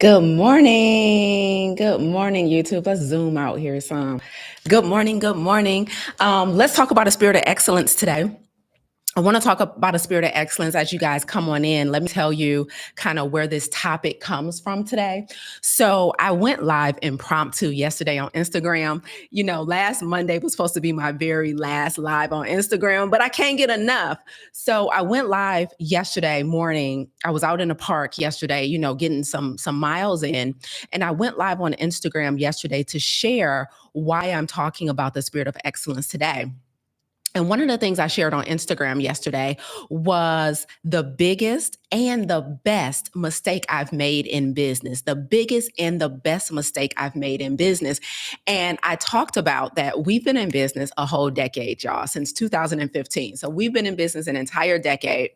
Good morning. Good morning, YouTube. Let's zoom out here some. Good morning. Good morning. Let's talk about a spirit of excellence today. I want to talk about a spirit of excellence as you guys come on in. Let me tell you kind of where this topic comes from today. So I went live impromptu yesterday on Instagram. Last Monday was supposed to be my very last live on Instagram, but I can't get enough. So I went live yesterday morning. I was out in the park yesterday, getting some miles in, and I went live on Instagram yesterday to share why I'm talking about the spirit of excellence today. And one of the things I shared on Instagram yesterday was the biggest and the best mistake I've made in business, the biggest and the best mistake I've made in business. And I talked about that we've been in business a whole decade, y'all, since 2015. So we've been in business an entire decade.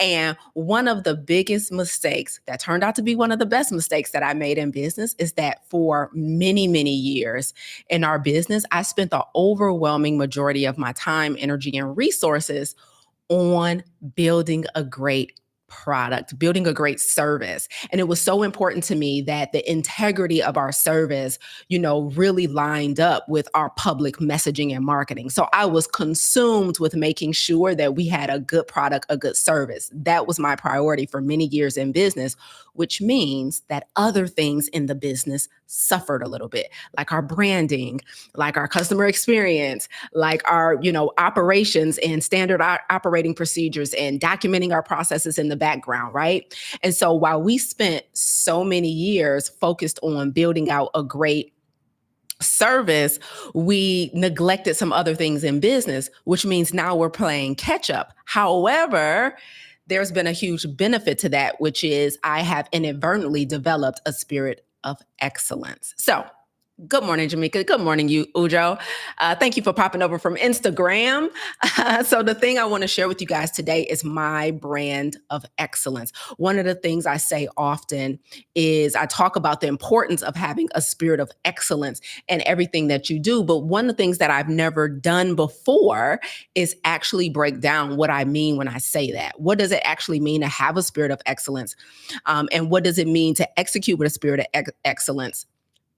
And one of the biggest mistakes that turned out to be one of the best mistakes that I made in business is that for many, many years in our business, I spent the overwhelming majority of my time, energy, and resources on building a great product, building a great service. And it was so important to me that the integrity of our service, really lined up with our public messaging and marketing. So I was consumed with making sure that we had a good product, a good service. That was my priority for many years in business, which means that other things in the business suffered a little bit, like our branding, like our customer experience, like our, operations and standard operating procedures and documenting our processes in the background, right? And so while we spent so many years focused on building out a great service, we neglected some other things in business, which means now we're playing catch up. However, there's been a huge benefit to that, which is I have inadvertently developed a spirit of excellence. So good morning, Jamaica. Good morning, you, Ujo. Thank you for popping over from Instagram. So the thing I want to share with you guys today is my brand of excellence. One of the things I say often is I talk about the importance of having a spirit of excellence in everything that you do. But one of the things that I've never done before is actually break down what I mean when I say that. What does it actually mean to have a spirit of excellence? And what does it mean to execute with a spirit of excellence?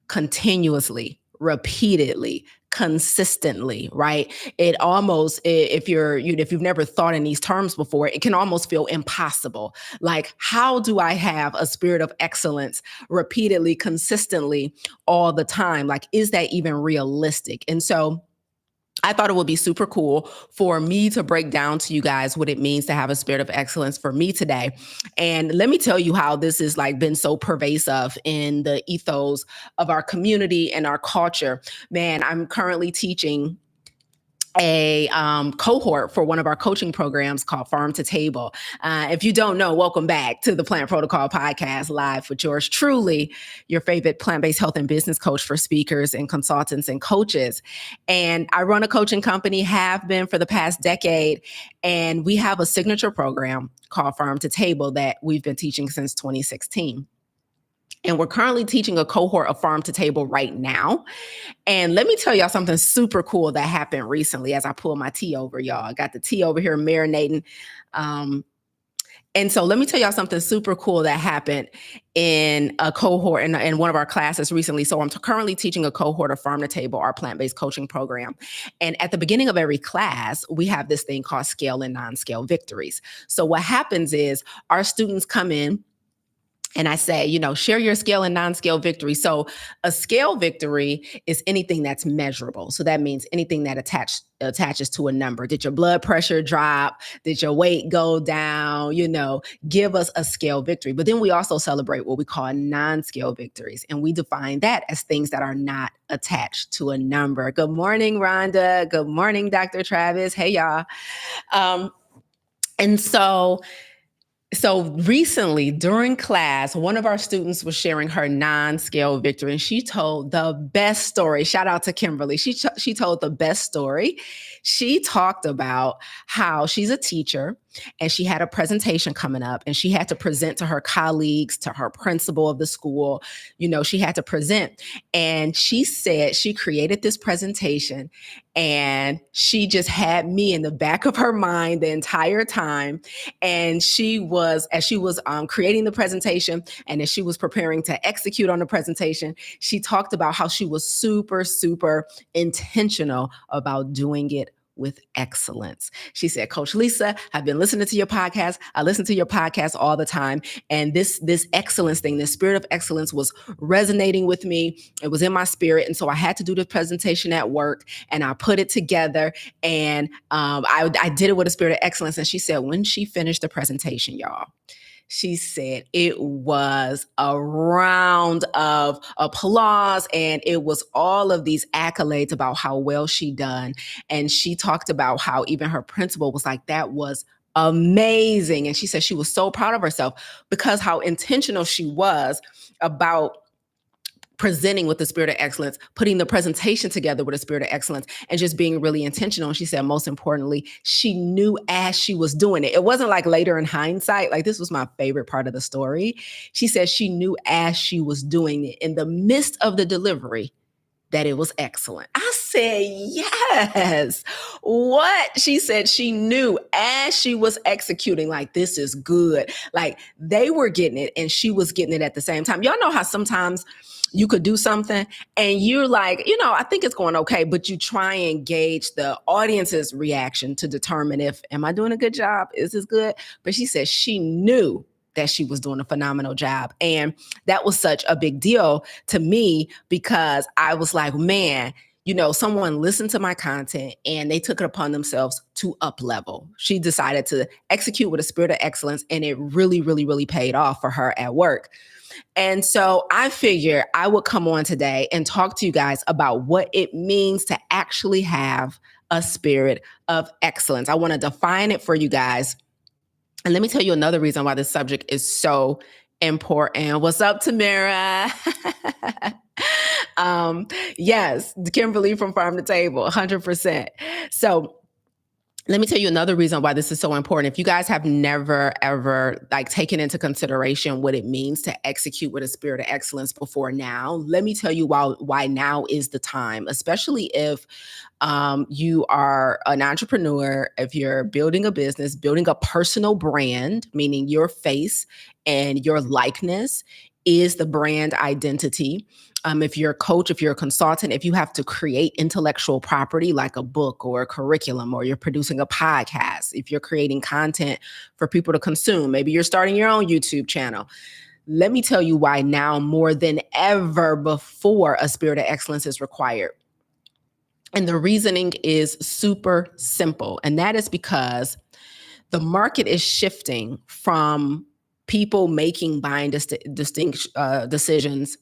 Continuously, repeatedly, consistently, right? It almost, if you've never thought in these terms before, it can almost feel impossible. Like, how do I have a spirit of excellence repeatedly, consistently, all the time? Like, is that even realistic? And so I thought it would be super cool for me to break down to you guys what it means to have a spirit of excellence for me today. And let me tell you how this has been so pervasive in the ethos of our community and our culture. Man, I'm currently teaching a cohort for one of our coaching programs called Farm to Table. If you don't know, welcome back to the Plant Protocol Podcast, live with yours truly, your favorite plant-based health and business coach for speakers and consultants and coaches. And I run a coaching company, have been for the past decade, and we have a signature program called Farm to Table that we've been teaching since 2016. And we're currently teaching a cohort of Farm to Table right now. And let me tell y'all something super cool that happened recently as I pull my tea over, y'all. I got the tea over here marinating. And so let me tell y'all something super cool that happened in a cohort in one of our classes recently. So I'm currently teaching a cohort of Farm to Table, our plant-based coaching program. And at the beginning of every class, we have this thing called scale and non-scale victories. So what happens is our students come in, and I say, share your scale and non-scale victory. So a scale victory is anything that's measurable. So that means anything that attaches to a number. Did your blood pressure drop? Did your weight go down? Give us a scale victory. But then we also celebrate what we call non-scale victories. And we define that as things that are not attached to a number. Good morning, Rhonda. Good morning, Dr. Travis. Hey, y'all. And so recently during class, one of our students was sharing her non-scale victory, and she told the best story. Shout out to Kimberly. She told the best story. She talked about how she's a teacher and she had a presentation coming up, and she had to present to her colleagues, to her principal of the school. She had to present. And she said she created this presentation, and she just had me in the back of her mind the entire time. And as she was creating the presentation, and as she was preparing to execute on the presentation, she talked about how she was super, super intentional about doing it with excellence. She said, Coach Lisa, I've been listening to your podcast. I listen to your podcast all the time. And this excellence thing, this spirit of excellence was resonating with me. It was in my spirit. And so I had to do the presentation at work, and I put it together, and I did it with a spirit of excellence. And she said, when she finished the presentation, y'all, she said it was a round of applause, and it was all of these accolades about how well she done. And she talked about how even her principal was like, that was amazing. And she said she was so proud of herself because how intentional she was about presenting with the spirit of excellence, putting the presentation together with a spirit of excellence, and just being really intentional. And she said, most importantly, she knew as she was doing it. It wasn't like later in hindsight. Like, this was my favorite part of the story. She said she knew as she was doing it in the midst of the delivery that it was excellent. I said, yes. What? She said she knew as she was executing, like, this is good. Like, they were getting it and she was getting it at the same time. Y'all know how sometimes you could do something and you're like, I think it's going okay, but you try and gauge the audience's reaction to determine if, am I doing a good job? Is this good? But she said she knew that she was doing a phenomenal job. And that was such a big deal to me because I was like, man, someone listened to my content and they took it upon themselves to up level. She decided to execute with a spirit of excellence, and it really, really, really paid off for her at work. And so I figured I would come on today and talk to you guys about what it means to actually have a spirit of excellence. I want to define it for you guys. And let me tell you another reason why this subject is so important. What's up, Tamara? Yes, Kimberly from Farm to Table, 100%. So let me tell you another reason why this is so important. If you guys have never, ever taken into consideration what it means to execute with a spirit of excellence before now, let me tell you why now is the time, especially if you are an entrepreneur, if you're building a business, building a personal brand, meaning your face and your likeness is the brand identity. If you're a coach, if you're a consultant, if you have to create intellectual property like a book or a curriculum, or you're producing a podcast, if you're creating content for people to consume, maybe you're starting your own YouTube channel. Let me tell you why now more than ever before a spirit of excellence is required. And the reasoning is super simple. And that is because the market is shifting from people making buying distinct decisions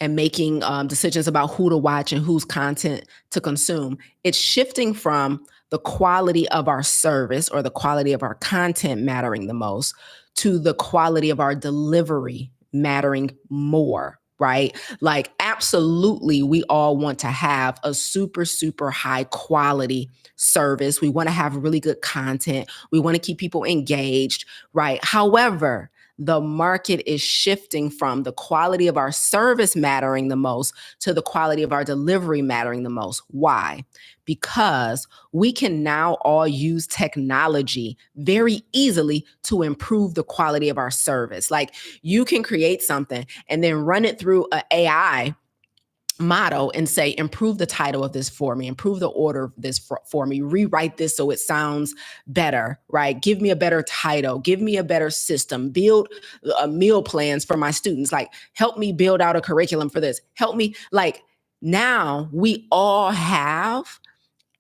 and making decisions about who to watch and whose content to consume. It's shifting from the quality of our service or the quality of our content mattering the most to the quality of our delivery mattering more, right? Like, absolutely, we all want to have a super, super high quality service. We want to have really good content. We want to keep people engaged, right? However, the market is shifting from the quality of our service mattering the most to the quality of our delivery mattering the most. Why? Because we can now all use technology very easily to improve the quality of our service. Like, you can create something and then run it through an AI model and say, improve the title of this for me, improve the order of this for me, rewrite this so it sounds better, right? Give me a better title, give me a better system, build meal plans for my students, like, help me build out a curriculum for this, help me. Like, now we all have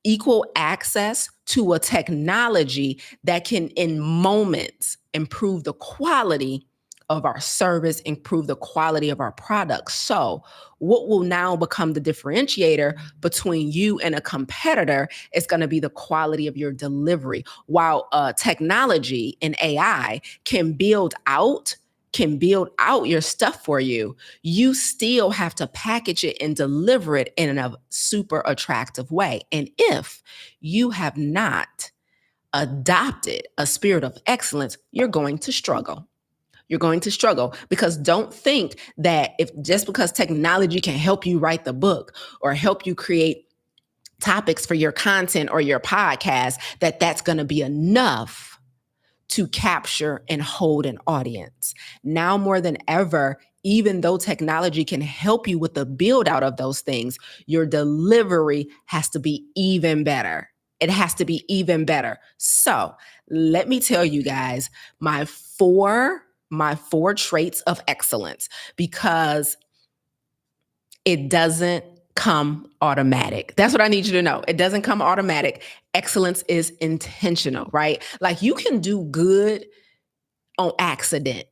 equal access to a technology that can in moments improve the quality of our service, improve the quality of our products. So what will now become the differentiator between you and a competitor is going to be the quality of your delivery. While technology and AI can build out your stuff for you, you still have to package it and deliver it in a super attractive way. And if you have not adopted a spirit of excellence, you're going to struggle. You're going to struggle because don't think that if just because technology can help you write the book or help you create topics for your content or your podcast, that that's going to be enough to capture and hold an audience. Now more than ever, even though technology can help you with the build out of those things, your delivery has to be even better. It has to be even better. So let me tell you guys my four traits of excellence, because it doesn't come automatic. That's what I need you to know. It doesn't come automatic. Excellence is intentional, right? Like you can do good on accident,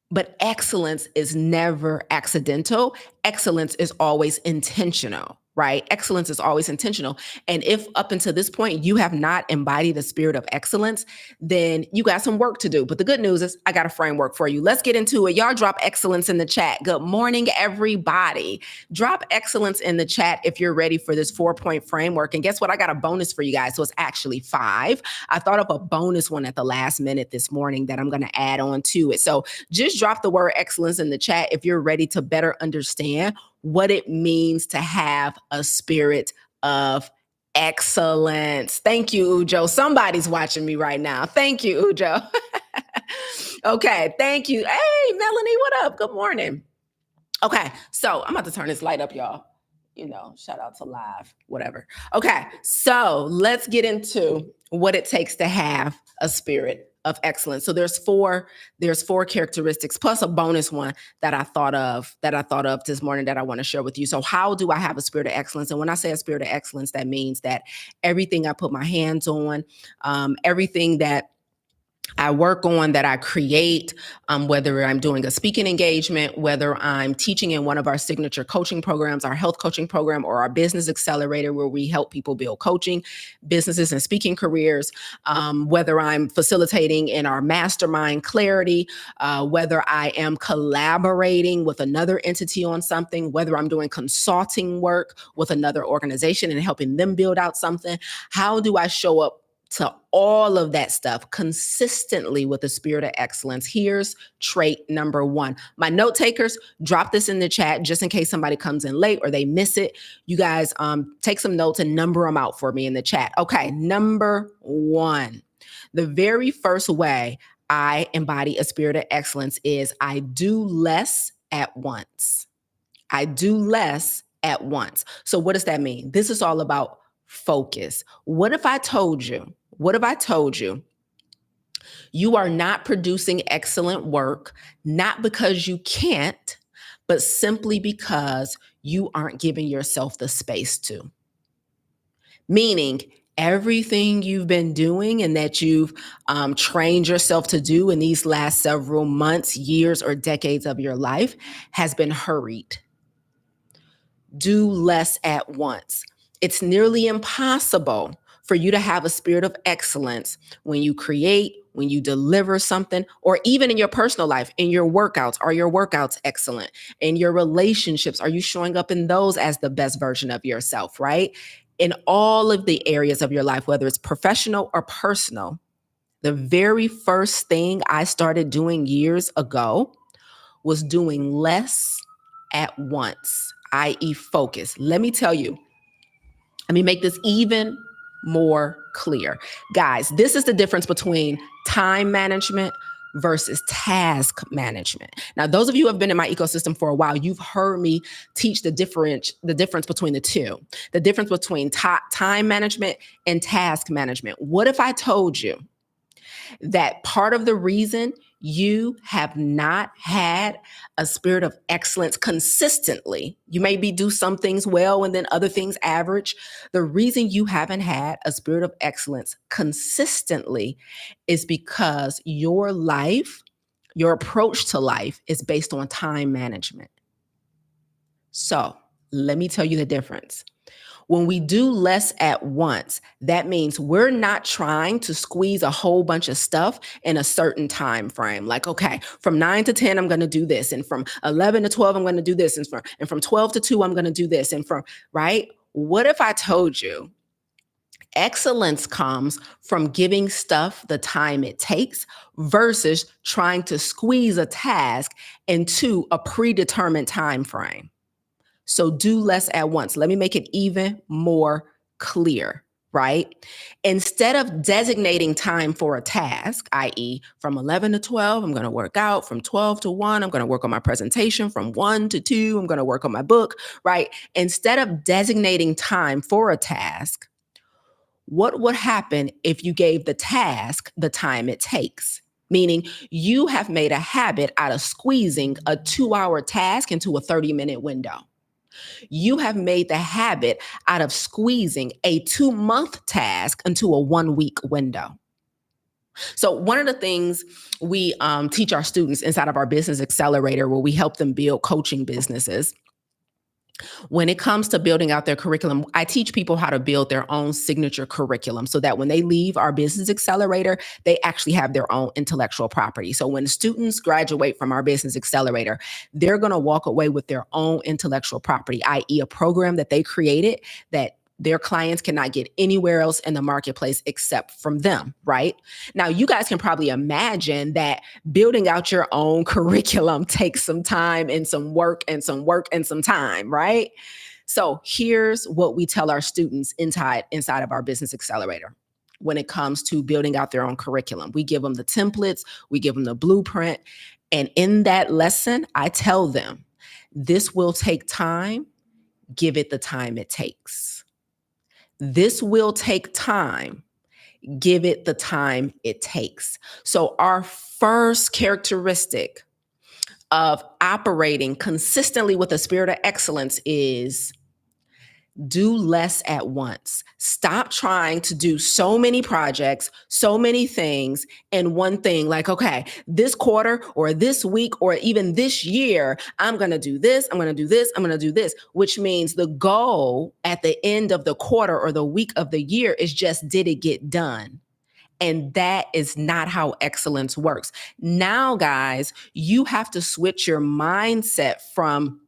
but excellence is never accidental. Excellence is always intentional, right? Excellence is always intentional. And if up until this point you have not embodied the spirit of excellence, then you got some work to do. But the good news is I got a framework for you. Let's get into it. Y'all drop excellence in the chat. Good morning, everybody. Drop excellence in the chat if you're ready for this 4-point framework. And guess what? I got a bonus for you guys. So it's actually 5. I thought of a bonus one at the last minute this morning that I'm going to add on to it. So just drop the word excellence in the chat if you're ready to better understand what it means to have a spirit of excellence. Thank you, Ujo. Somebody's watching me right now. Thank you, Ujo. Okay, thank you. Hey, Melanie, what up? Good morning. Okay, so I'm about to turn this light up, y'all. You know, shout out to live, whatever. Okay, so let's get into what it takes to have a spirit of excellence. So there's four characteristics plus a bonus one that I thought of this morning that I want to share with you. So how do I have a spirit of excellence? And when I say a spirit of excellence, that means that everything I put my hands on, everything that I work on, that I create, whether I'm doing a speaking engagement, whether I'm teaching in one of our signature coaching programs, our health coaching program, or our business accelerator, where we help people build coaching, businesses, and speaking careers, whether I'm facilitating in our mastermind clarity, whether I am collaborating with another entity on something, whether I'm doing consulting work with another organization and helping them build out something. How do I show up to all of that stuff consistently with the spirit of excellence? Here's trait number 1. My note takers, drop this in the chat just in case somebody comes in late or they miss it. You guys take some notes and number them out for me in the chat. Okay, number 1. The very first way I embody a spirit of excellence is I do less at once. I do less at once. So what does that mean? This is all about focus. What if I told you you are not producing excellent work, not because you can't, but simply because you aren't giving yourself the space to? Meaning everything you've been doing and that you've trained yourself to do in these last several months, years, or decades of your life has been hurried. Do less at once. It's nearly impossible for you to have a spirit of excellence when you create, when you deliver something, or even in your personal life, in your workouts. Are your workouts excellent? In your relationships, are you showing up in those as the best version of yourself, right? In all of the areas of your life, whether it's professional or personal, the very first thing I started doing years ago was doing less at once, i.e. focus. Let me tell you, let me make this even more clear. Guys, this is the difference between time management versus task management. Now, those of you who have been in my ecosystem for a while, you've heard me teach the difference between the two, the difference between time management and task management. What if I told you that part of the reason you have not had a spirit of excellence consistently, you maybe do some things well and then other things average. The reason you haven't had a spirit of excellence consistently is because your life, your approach to life is based on time management. So let me tell you the difference. When we do less at once, that means we're not trying to squeeze a whole bunch of stuff in a certain time frame. Like, okay, from 9 to 10, I'm going to do this. And from 11 to 12, I'm going to do this. And from 12 to 2, I'm going to do this. And from, right? What if I told you Excellence comes from giving stuff the time it takes versus trying to squeeze a task into a predetermined time frame. So do less at once. Let me make it even more clear, right? Instead of designating time for a task, i.e., from 11 to 12, I'm going to work out. From 12 to 1, I'm going to work on my presentation. From 1 to 2, I'm going to work on my book, right? Instead of designating time for a task, what would happen if you gave the task the time it takes? Meaning you have made a habit out of squeezing a 2-hour task into a 30-minute window. You have made the habit out of squeezing a 2-month task into a 1-week window. So one of the things we teach our students inside of our business accelerator, where we help them build coaching businesses, when it comes to building out their curriculum, I teach people how to build their own signature curriculum so that when they leave our business accelerator, they actually have their own intellectual property. So when students graduate from our business accelerator, they're going to walk away with their own intellectual property, i.e., a program that they created that their clients cannot get anywhere else in the marketplace except from them, right? Now, you guys can probably imagine that building out your own curriculum takes some time and some work and some work and some time, right? So here's what we tell our students inside of our business accelerator when it comes to building out their own curriculum. We give them the templates, we give them the blueprint, and in that lesson, I tell them, this will take time, give it the time it takes. This will take time. Give it the time it takes. So our first characteristic of operating consistently with a spirit of excellence is do less at once. Stop trying to do so many projects, so many things in one thing. Like, okay, this quarter or this week or even this year, I'm going to do this, I'm going to do this, I'm going to do this, which means the goal at the end of the quarter or the week of the year is just, did it get done? And that is not how excellence works. Now, guys, you have to switch your mindset from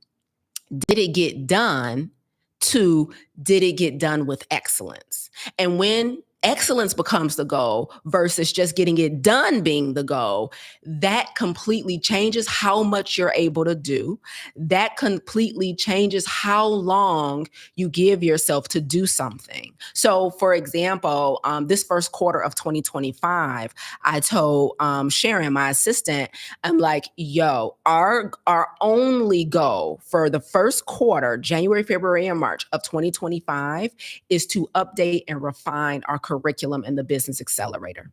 did it get done to did it get done with excellence? And when excellence becomes the goal versus just getting it done being the goal, that completely changes how much you're able to do. That completely changes how long you give yourself to do something. So for example, this first quarter of 2025, I told Sharon, my assistant, I'm like, yo, our only goal for the first quarter, January, February, and March of 2025 is to update and refine our curriculum in the Business Accelerator.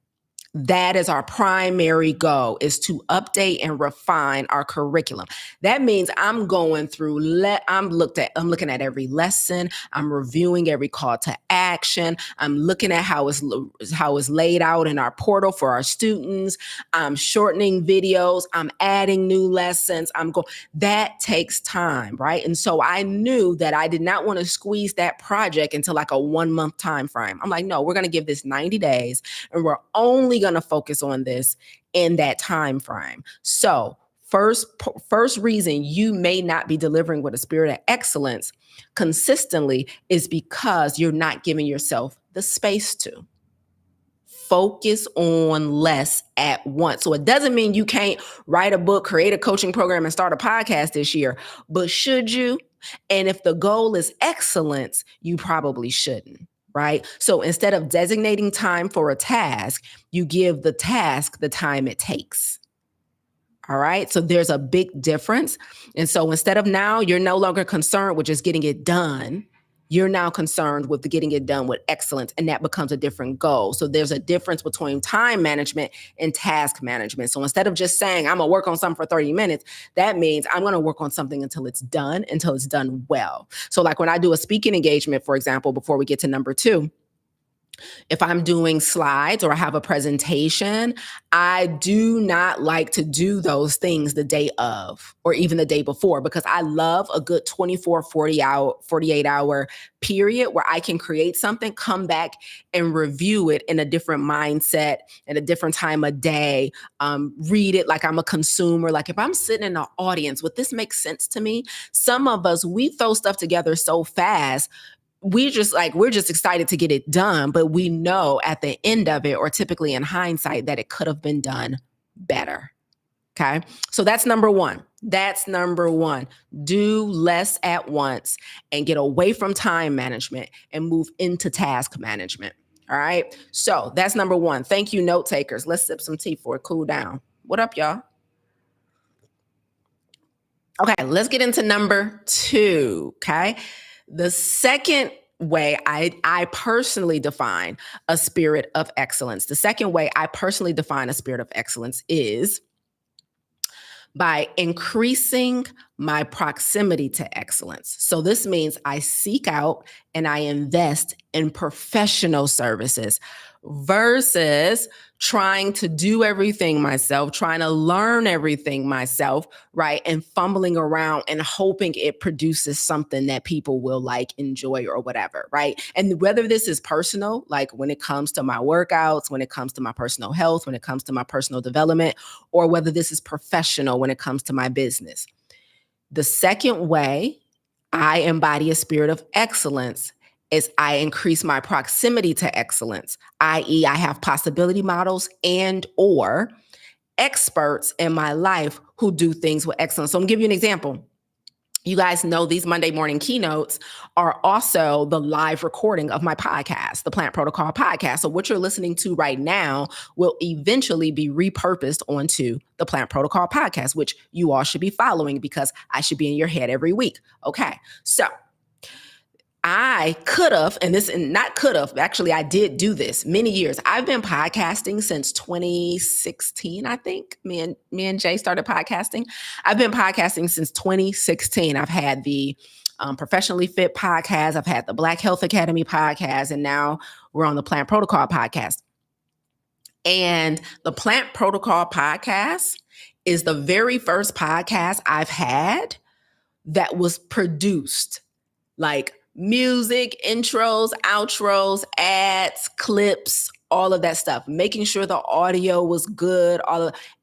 That is our primary goal, is to update and refine our curriculum. That means I'm going through, I'm looking at every lesson. I'm reviewing every call to action. I'm looking at how it's laid out in our portal for our students. I'm shortening videos. I'm adding new lessons. That takes time, right? And so I knew that I did not want to squeeze that project into like a 1-month time frame. I'm like, no, we're going to give this 90 days and we're only going to focus on this in that time frame. So first reason you may not be delivering with a spirit of excellence consistently is because you're not giving yourself the space to. Focus on less at once. So it doesn't mean you can't write a book, create a coaching program, and start a podcast this year, but should you? And if the goal is excellence, you probably shouldn't. Right? So instead of designating time for a task, you give the task the time it takes. All right. So there's a big difference. And so instead of now, you're no longer concerned with just getting it done. You're now concerned with getting it done with excellence, and that becomes a different goal. So there's a difference between time management and task management. So instead of just saying, I'm going to work on something for 30 minutes, that means I'm going to work on something until it's done well. So like when I do a speaking engagement, for example, before we get to number 2, if I'm doing slides or I have a presentation, I do not like to do those things the day of or even the day before, because I love a good 48 hour period where I can create something, come back and review it in a different mindset at a different time of day, read it like I'm a consumer. Like if I'm sitting in the audience, would this make sense to me? Some of us, we throw stuff together so fast. we're just excited to get it done, but we know at the end of it, or typically in hindsight, that it could have been done better. Okay. So that's number one. Do less at once and get away from time management and move into task management. All right. So that's number one. Thank you, note takers. Let's sip some tea for it. Cool down. What up, y'all? Okay. Let's get into number two. Okay. The second way I personally define a spirit of excellence. The second way I personally define a spirit of excellence is by increasing my proximity to excellence. So this means I seek out and I invest in professional services versus trying to do everything myself, trying to learn everything myself, right? And fumbling around and hoping it produces something that people will like, enjoy, or whatever, right? And whether this is personal, like when it comes to my workouts, when it comes to my personal health, when it comes to my personal development, or whether this is professional when it comes to my business. The second way I embody a spirit of excellence is I increase my proximity to excellence, i.e., I have possibility models and or experts in my life who do things with excellence. So I'm gonna give you an example. You guys know these Monday morning keynotes are also the live recording of my podcast, the Plant Protocol podcast. So what you're listening to right now will eventually be repurposed onto the Plant Protocol podcast, which you all should be following because I should be in your head every week. Okay, so I could have, actually, I did do this many years. I've been podcasting since 2016, I think. Me and Jay started podcasting. I've been podcasting since 2016. I've had the Professionally Fit podcast. I've had the Black Health Academy podcast, and now we're on the Plant Protocol podcast. And the Plant Protocol podcast is the very first podcast I've had that was produced, like music, intros, outros, ads, clips, all of that stuff, making sure the audio was good.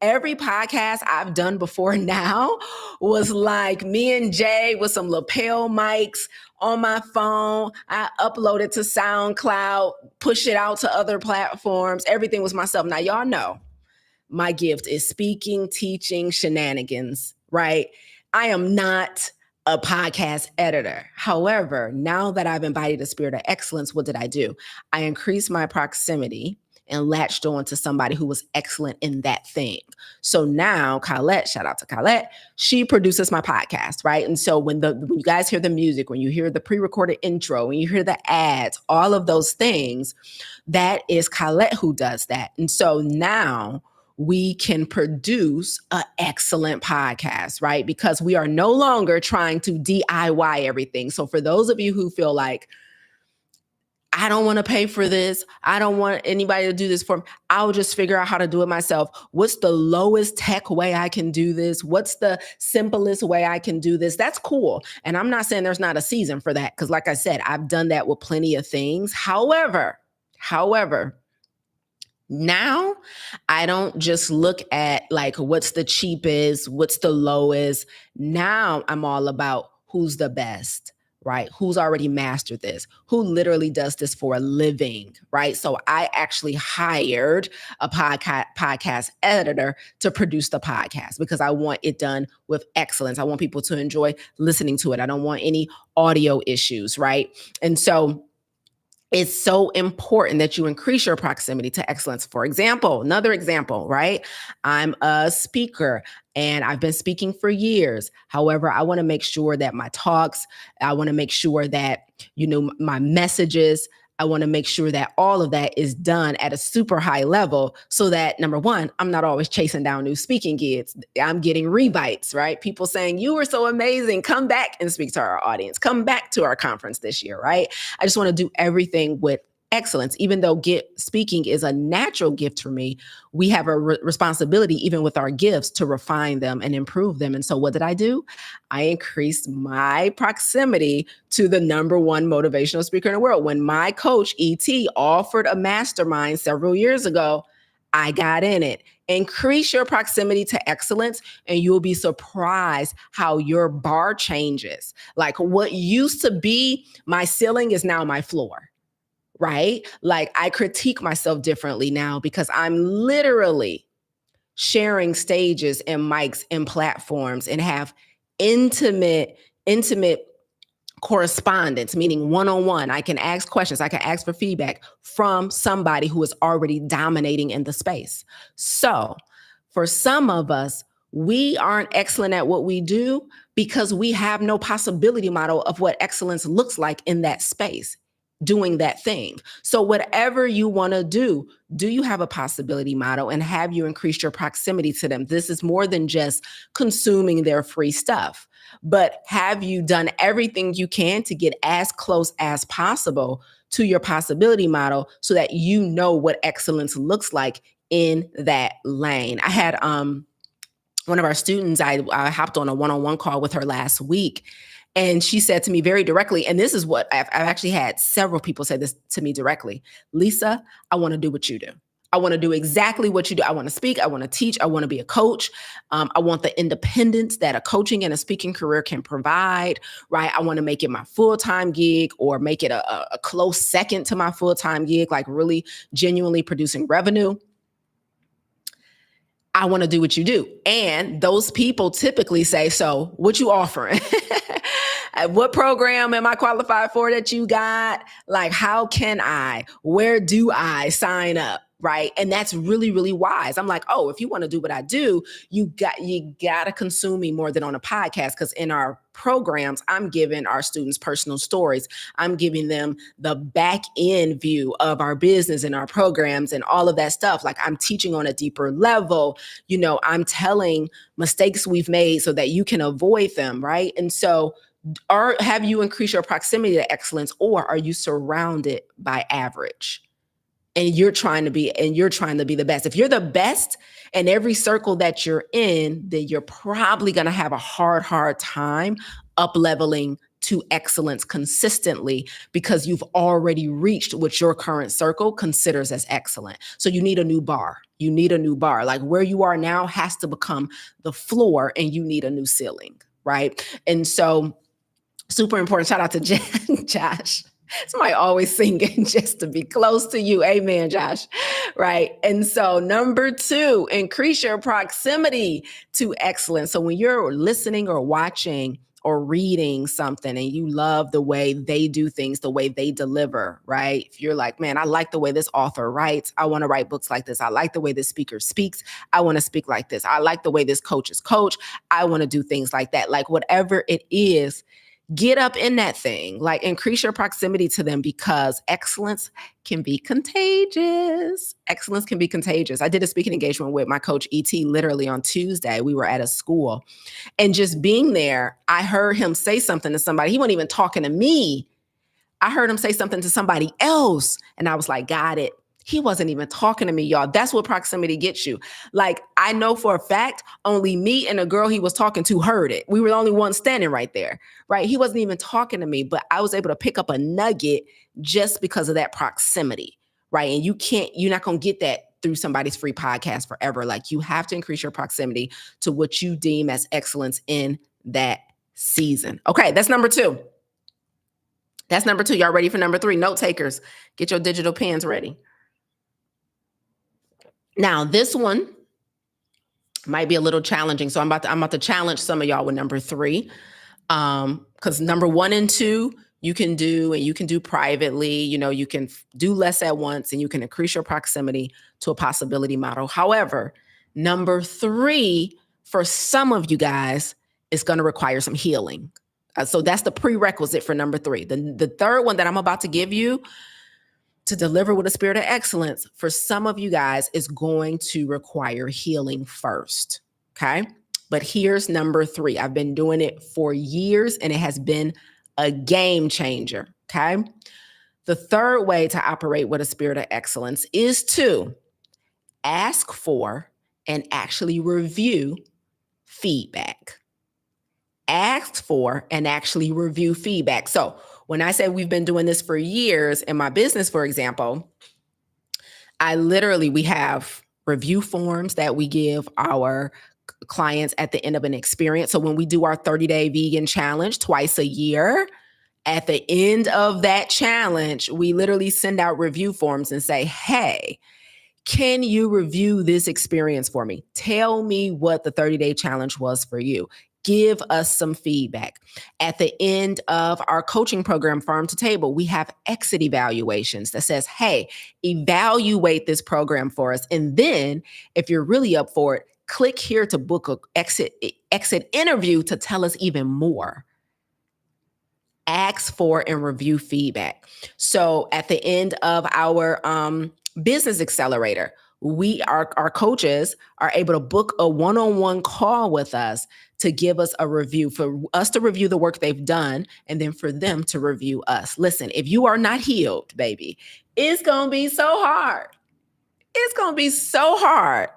Every podcast I've done before now was like me and Jay with some lapel mics on my phone. I uploaded to SoundCloud, push it out to other platforms. Everything was myself. Now, y'all know my gift is speaking, teaching, shenanigans, right? I am not a podcast editor. However, now that I've embodied the spirit of excellence, what did I do? I increased my proximity and latched on to somebody who was excellent in that thing. So now Colette, shout out to Colette, she produces my podcast, right? And so when you guys hear the music, when you hear the pre-recorded intro, when you hear the ads, all of those things, that is Colette who does that. And so now we can produce an excellent podcast, right? Because we are no longer trying to DIY everything. So for those of you who feel like, I don't want to pay for this, I don't want anybody to do this for me, I'll just figure out how to do it myself. What's the lowest tech way I can do this? What's the simplest way I can do this? That's cool. And I'm not saying there's not a season for that, because like I said, I've done that with plenty of things. However, now, I don't just look at like what's the cheapest, what's the lowest. Now I'm all about who's the best, right? Who's already mastered this? Who literally does this for a living, right? So I actually hired a podcast editor to produce the podcast because I want it done with excellence. I want people to enjoy listening to it. I don't want any audio issues, right? And so it's so important that you increase your proximity to excellence. For example, another example, right? I'm a speaker and I've been speaking for years. However, I want to make sure that my talks, I want to make sure that, my messages, I want to make sure that all of that is done at a super high level so that, number one, I'm not always chasing down new speaking gigs. I'm getting rebites, right? People saying, you were so amazing. Come back and speak to our audience. Come back to our conference this year, right? I just want to do everything with excellence. Even though speaking is a natural gift for me, we have a responsibility, even with our gifts, to refine them and improve them. And so what did I do? I increased my proximity to the number one motivational speaker in the world. When my coach, ET, offered a mastermind several years ago, I got in it. Increase your proximity to excellence, and you'll be surprised how your bar changes. Like what used to be my ceiling is now my floor, right? Like I critique myself differently now because I'm literally sharing stages and mics and platforms and have intimate correspondence, meaning one-on-one. I can ask questions, I can ask for feedback from somebody who is already dominating in the space. So for some of us, we aren't excellent at what we do because we have no possibility model of what excellence looks like in that space, doing that thing. So whatever you want to do you have a possibility model, and have you increased your proximity to them? This is more than just consuming their free stuff, but have you done everything you can to get as close as possible to your possibility model so that you know what excellence looks like in that lane? I had one of our students, I hopped on a one-on-one call with her last week, and she said to me very directly, and this is what I've actually had several people say this to me directly: Lisa, I want to do what you do. I want to do exactly what you do. I want to speak. I want to teach. I want to be a coach. I want the independence that a coaching and a speaking career can provide, right? I want to make it my full-time gig, or make it a close second to my full-time gig, like really genuinely producing revenue. I want to do what you do. And those people typically say, so what you offering? What program am I qualified for that you got? Like, how can I, where do I sign up? Right. And that's really, really wise. I'm like, oh, if you want to do what I do, you got to consume me more than on a podcast. Because in our programs, I'm giving our students personal stories. I'm giving them the back end view of our business and our programs and all of that stuff. Like, I'm teaching on a deeper level. You know, I'm telling mistakes we've made so that you can avoid them. Right. And so have you increased your proximity to excellence, or are you surrounded by average? And you're trying to be the best. If you're the best in every circle that you're in, then you're probably going to have a hard time up leveling to excellence consistently, because you've already reached what your current circle considers as excellent. So you need a new bar. Like where you are now has to become the floor, and you need a new ceiling, right? And so super important. Shout out to Josh. Somebody always singing just to be close to you. Amen, Josh. Right. And so number 2, increase your proximity to excellence. So when you're listening or watching or reading something and you love the way they do things, the way they deliver, right? If you're like, man, I like the way this author writes, I want to write books like this. I like the way this speaker speaks, I want to speak like this. I like the way this coach is coach, I want to do things like that. Like whatever it is, get up in that thing, like increase your proximity to them, because excellence can be contagious. Excellence can be contagious. I did a speaking engagement with my coach, E.T., literally on Tuesday. We were at a school, and just being there, I heard him say something to somebody. He wasn't even talking to me. I heard him say something to somebody else, and I was like, got it. He wasn't even talking to me, y'all. That's what proximity gets you. Like, I know for a fact, only me and a girl he was talking to heard it. We were the only ones standing right there, right? He wasn't even talking to me, but I was able to pick up a nugget just because of that proximity, right? And you're not going to get that through somebody's free podcast forever. Like, you have to increase your proximity to what you deem as excellence in that season. Okay, that's number 2. Y'all ready for number 3? Note takers, get your digital pens ready. Now, this one might be a little challenging. So I'm about to challenge some of y'all with number 3. Because number 1 and 2, you can do privately. You know, you can do less at once, and you can increase your proximity to a possibility model. However, number 3, for some of you guys, is going to require some healing. So that's the prerequisite for number 3. The third one that I'm about to give you, to deliver with a spirit of excellence, for some of you guys, is going to require healing first. Okay. But here's number 3. I've been doing it for years, and it has been a game changer. Okay. The third way to operate with a spirit of excellence is to ask for and actually review feedback. Ask for and actually review feedback. So when I say we've been doing this for years in my business, for example, we have review forms that we give our clients at the end of an experience. So when we do our 30-day vegan challenge twice a year, at the end of that challenge, we literally send out review forms and say, hey, can you review this experience for me? Tell me what the 30-day challenge was for you. Give us some feedback. At the end of our coaching program, Farm to Table, we have exit evaluations that says, hey, evaluate this program for us. And then if you're really up for it, click here to book an exit interview to tell us even more. Ask for and review feedback. So at the end of our business accelerator, our coaches are able to book a one-on-one call with us to give us a review, for us to review the work they've done, and then for them to review us. Listen, if you are not healed, baby, it's going to be so hard. It's going to be so hard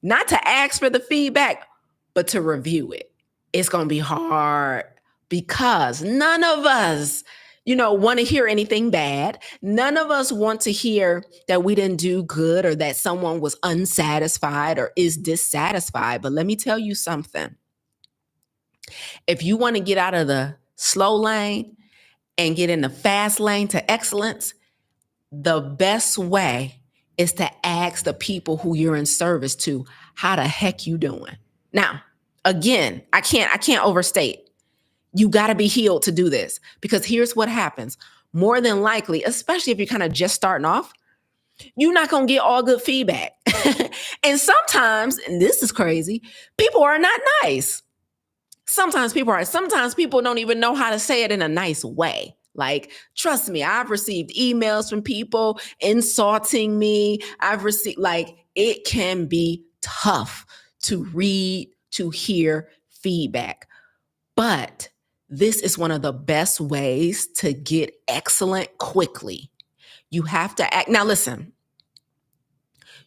not to ask for the feedback, but to review it. It's going to be hard because none of us, want to hear anything bad. None of us want to hear that we didn't do good or that someone was unsatisfied or is dissatisfied. But let me tell you something. If you want to get out of the slow lane and get in the fast lane to excellence, the best way is to ask the people who you're in service to, how the heck you doing? Now, again, I can't overstate. You got to be healed to do this, because here's what happens. More than likely, especially if you're kind of just starting off, you're not going to get all good feedback. And sometimes, and this is crazy, people are not nice. Sometimes people don't even know how to say it in a nice way. Like, trust me, I've received emails from people insulting me. It can be tough to read, to hear feedback. But this is one of the best ways to get excellent quickly. You have to act. Now, listen,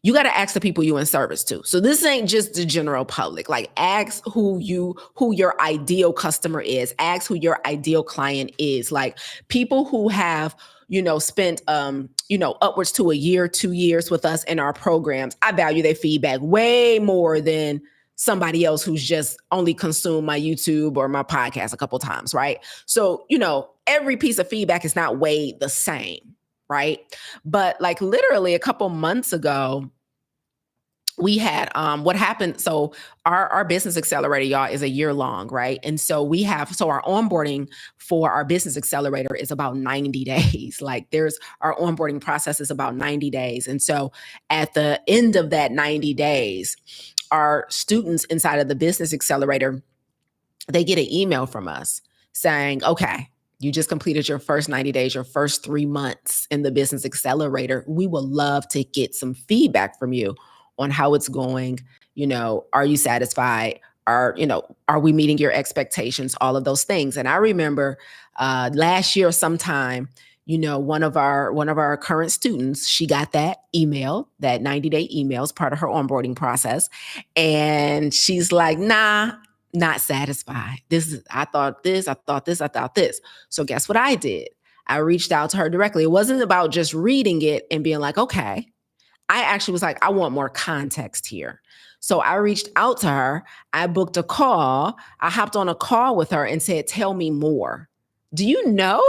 you got to ask the people you in service to. So this ain't just the general public. Like, ask who your ideal customer is. Ask who your ideal client is. Like, people who have, spent, upwards to a year, 2 years with us in our programs. I value their feedback way more than somebody else who's just only consumed my YouTube or my podcast a couple times, right? So, every piece of feedback is not weighed the same, right? But like literally a couple months ago, we had what happened. So our business accelerator, y'all, is a year long, right? And so our onboarding for our business accelerator is about 90 days. Like our onboarding process is about 90 days. And so at the end of that 90 days, our students inside of the business accelerator, they get an email from us saying, okay, you just completed your first 90 days, your first 3 months in the business accelerator. We would love to get some feedback from you on how it's going. Are you satisfied? Are we meeting your expectations? All of those things. And I remember last year sometime, one of our current students, she got that email, that 90-day email as part of her onboarding process. And she's like, nah, not satisfied. I thought this. So guess what I did? I reached out to her directly. It wasn't about just reading it and being like, okay. I actually was like, I want more context here. So I reached out to her. I booked a call. I hopped on a call with her and said, tell me more. Do you know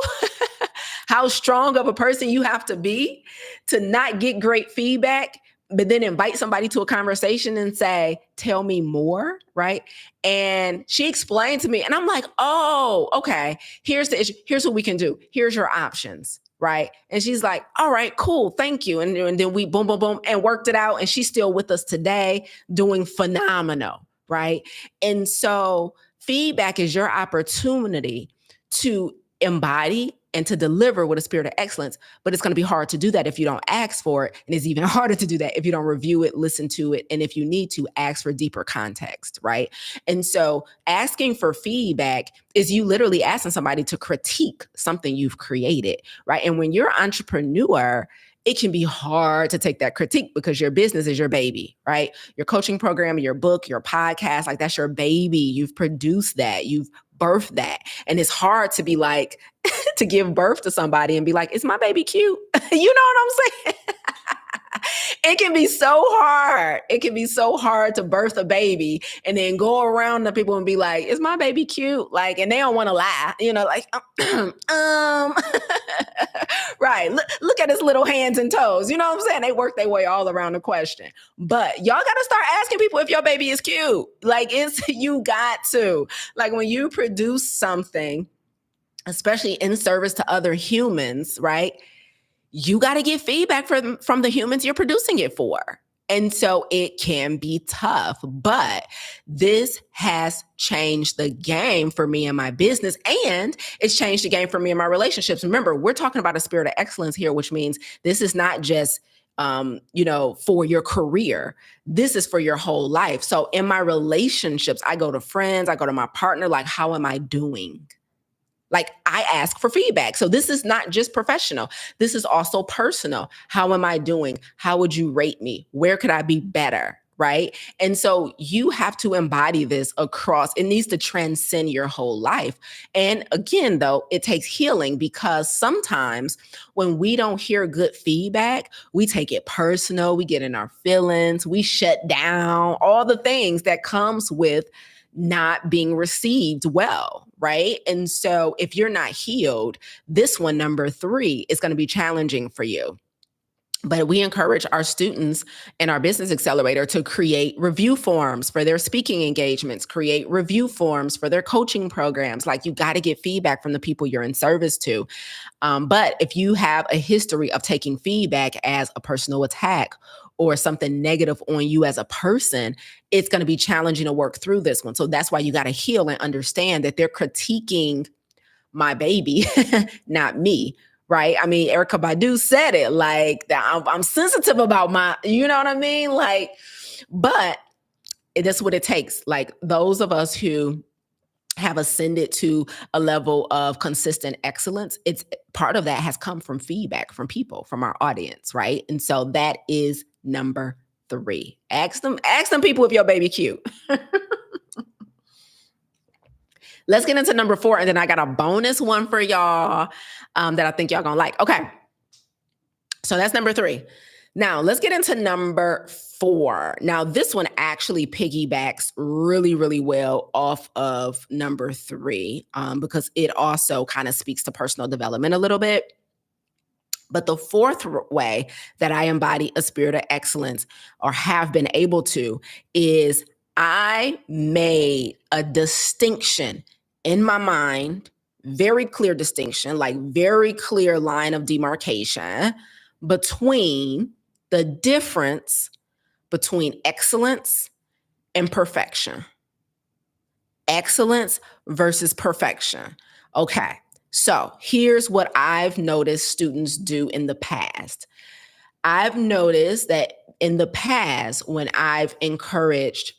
how strong of a person you have to be to not get great feedback, but then invite somebody to a conversation and say, tell me more, right? And she explained to me, and I'm like, oh, okay, here's the issue. Here's what we can do. Here's your options, right? And she's like, all right, cool, thank you. And then we boom, boom, boom, and worked it out. And she's still with us today, doing phenomenal, right? And so feedback is your opportunity to embody and to deliver with a spirit of excellence. But it's going to be hard to do that if you don't ask for it. And it's even harder to do that if you don't review it, listen to it. And if you need to, ask for deeper context, right? And so asking for feedback is you literally asking somebody to critique something you've created, right? And when you're an entrepreneur, it can be hard to take that critique because your business is your baby, right? Your coaching program, your book, your podcast, like that's your baby. You've produced that. You've birthed that. And it's hard to be like, to give birth to somebody and be like, is my baby cute? You know what I'm saying? It can be so hard. It can be so hard to birth a baby and then go around the people and be like, "Is my baby cute?" Like, and they don't want to lie, like, right. Look at his little hands and toes. You know what I'm saying? They work their way all around the question. But y'all got to start asking people if your baby is cute. Like, you got to. Like, when you produce something, especially in service to other humans, right? You got to get feedback from the humans you're producing it for. And so it can be tough, but this has changed the game for me and my business, and it's changed the game for me and my relationships. Remember, we're talking about a spirit of excellence here, which means this is not just for your career. This is for your whole life. So in my relationships, I go to friends, I go to my partner, like, how am I doing? Like, I ask for feedback. So this is not just professional. This is also personal. How am I doing? How would you rate me? Where could I be better? Right? And so you have to embody this across. It needs to transcend your whole life. And again, though, it takes healing, because sometimes when we don't hear good feedback, we take it personal. We get in our feelings. We shut down, all the things that comes with not being received well, right? And so if you're not healed, this one, number 3, is going to be challenging for you. But we encourage our students in our Business Accelerator to create review forms for their speaking engagements, create review forms for their coaching programs. Like, you got to get feedback from the people you're in service to. But if you have a history of taking feedback as a personal attack or something negative on you as a person, it's going to be challenging to work through this one. So that's why you got to heal and understand that they're critiquing my baby, not me. Right? I mean, Erykah Badu said it, like, that I'm sensitive about my, you know what I mean? Like, but that's what it takes. Like, those of us who have ascended to a level of consistent excellence, it's part of that has come from feedback from people, from our audience, right? And so that is number 3. Ask them people if your baby cute. Let's get into number 4, and then I got a bonus one for y'all that I think y'all gonna like. Okay, so that's number 3. Now let's get into number 4. Now this one actually piggybacks really, really well off of number 3 because it also kind of speaks to personal development a little bit. But the 4th way that I embody a spirit of excellence, or have been able to, is I made a distinction in my mind, very clear distinction, like very clear line of demarcation between the difference between excellence and perfection. Excellence versus perfection. Okay, so here's what I've noticed students do in the past. I've noticed that in the past, when I've encouraged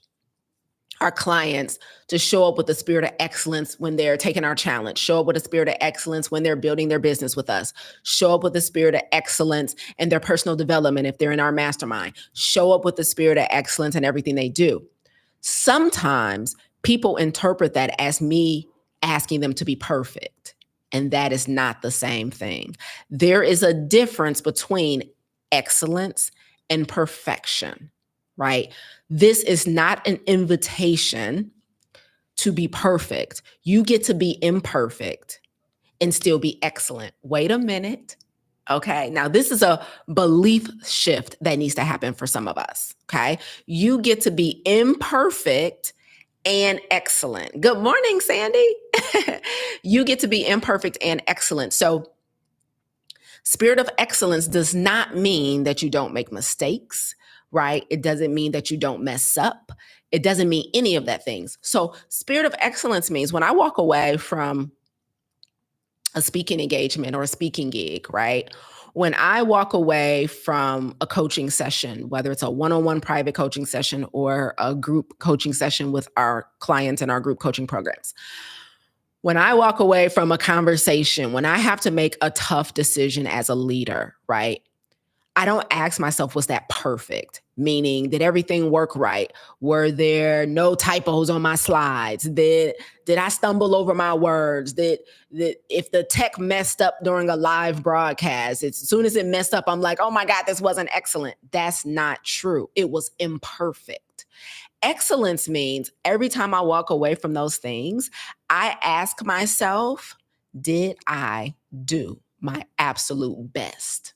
our clients to show up with the spirit of excellence when they're taking our challenge, show up with a spirit of excellence when they're building their business with us, show up with the spirit of excellence in their personal development if they're in our mastermind, show up with the spirit of excellence in everything they do. Sometimes people interpret that as me asking them to be perfect, and that is not the same thing. There is a difference between excellence and perfection, right? This is not an invitation to be perfect. You get to be imperfect and still be excellent. Wait a minute. Okay. Now, this is a belief shift that needs to happen for some of us. Okay. You get to be imperfect and excellent. Good morning, Sandy. You get to be imperfect and excellent. So, spirit of excellence does not mean that you don't make mistakes, right? It doesn't mean that you don't mess up. It doesn't mean any of that things. So spirit of excellence means when I walk away from a speaking engagement or a speaking gig, right? When I walk away from a coaching session, whether it's a one-on-one private coaching session or a group coaching session with our clients in our group coaching programs, when I walk away from a conversation, when I have to make a tough decision as a leader, right? I don't ask myself, was that perfect? Meaning, did everything work right? Were there no typos on my slides? Did I stumble over my words? Did if the tech messed up during a live broadcast, as soon as it messed up, I'm like, oh my God, this wasn't excellent. That's not true. It was imperfect. Excellence means every time I walk away from those things, I ask myself, did I do my absolute best?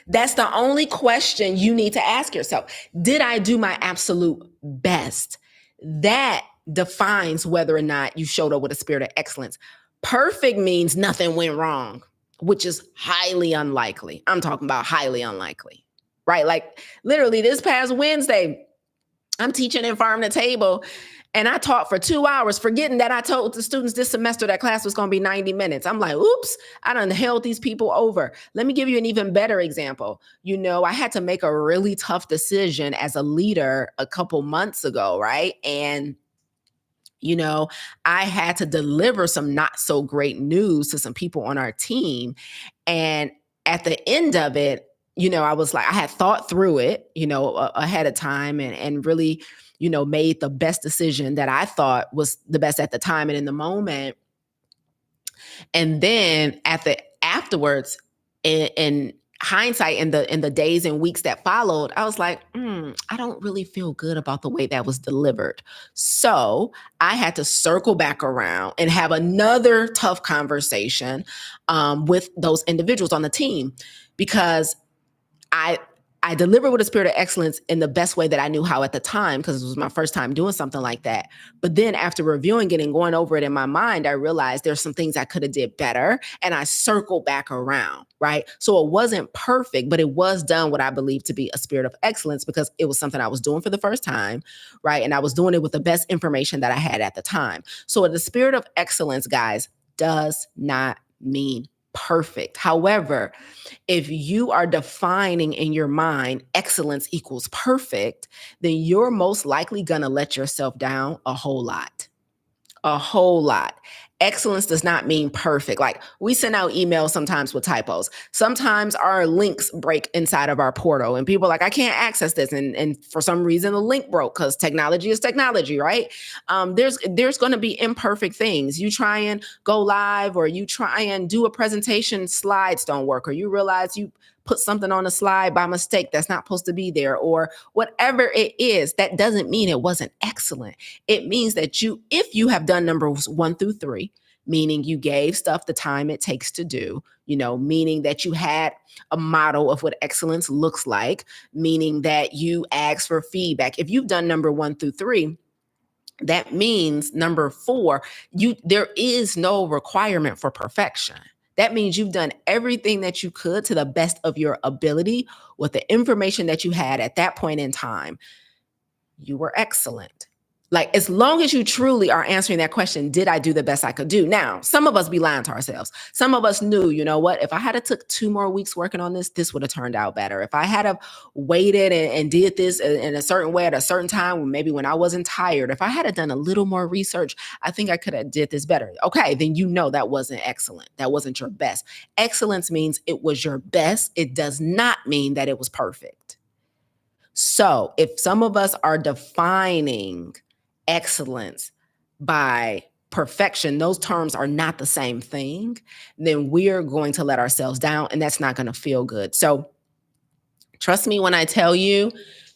That's the only question you need to ask yourself. Did I do my absolute best? That defines whether or not you showed up with a spirit of excellence. Perfect means nothing went wrong, which is highly unlikely. I'm talking about highly unlikely, right? Like literally this past Wednesday, I'm teaching in Farm to Table, and I taught for 2 hours, forgetting that I told the students this semester that class was going to be 90 minutes. I'm like, oops, I done held these people over. Let me give you an even better example. I had to make a really tough decision as a leader a couple months ago, right? And I had to deliver some not so great news to some people on our team. And at the end of it, I was like, I had thought through it, ahead of time and really, made the best decision that I thought was the best at the time and in the moment. And then afterwards, in hindsight, in the days and weeks that followed, I was like, I don't really feel good about the way that was delivered. So I had to circle back around and have another tough conversation with those individuals on the team, because I delivered with a spirit of excellence in the best way that I knew how at the time, because it was my first time doing something like that. But then after reviewing it and going over it in my mind, I realized there's some things I could have did better, and I circled back around, right? So it wasn't perfect, but it was done what I believe to be a spirit of excellence, because it was something I was doing for the first time, right? And I was doing it with the best information that I had at the time. So the spirit of excellence, guys, does not mean perfect. However, if you are defining in your mind excellence equals perfect, then you're most likely going to let yourself down a whole lot. A whole lot. Excellence does not mean perfect. Like, we send out emails sometimes with typos. Sometimes our links break inside of our portal and people are like, I can't access this. And for some reason the link broke, because technology is technology, right? There's going to be imperfect things. You try and go live, or you try and do a presentation, slides don't work, or you realize you put something on a slide by mistake that's not supposed to be there, or whatever it is. That doesn't mean it wasn't excellent. It means that if you have done numbers 1 through 3, meaning you gave stuff the time it takes to do, meaning that you had a model of what excellence looks like, meaning that you asked for feedback. If you've done number 1 through 3, that means number 4, there is no requirement for perfection. That means you've done everything that you could to the best of your ability with the information that you had at that point in time. You were excellent. Like, as long as you truly are answering that question, did I do the best I could do? Now, some of us be lying to ourselves. Some of us knew, if I had took 2 more weeks working on this would have turned out better. If I had waited and did this in a certain way at a certain time, maybe when I wasn't tired, if I had done a little more research, I think I could have did this better. Okay, then that wasn't excellent. That wasn't your best. Excellence means it was your best. It does not mean that it was perfect. So if some of us are defining excellence by perfection, those terms are not the same thing, then we're going to let ourselves down, and that's not going to feel good. So trust me when I tell you,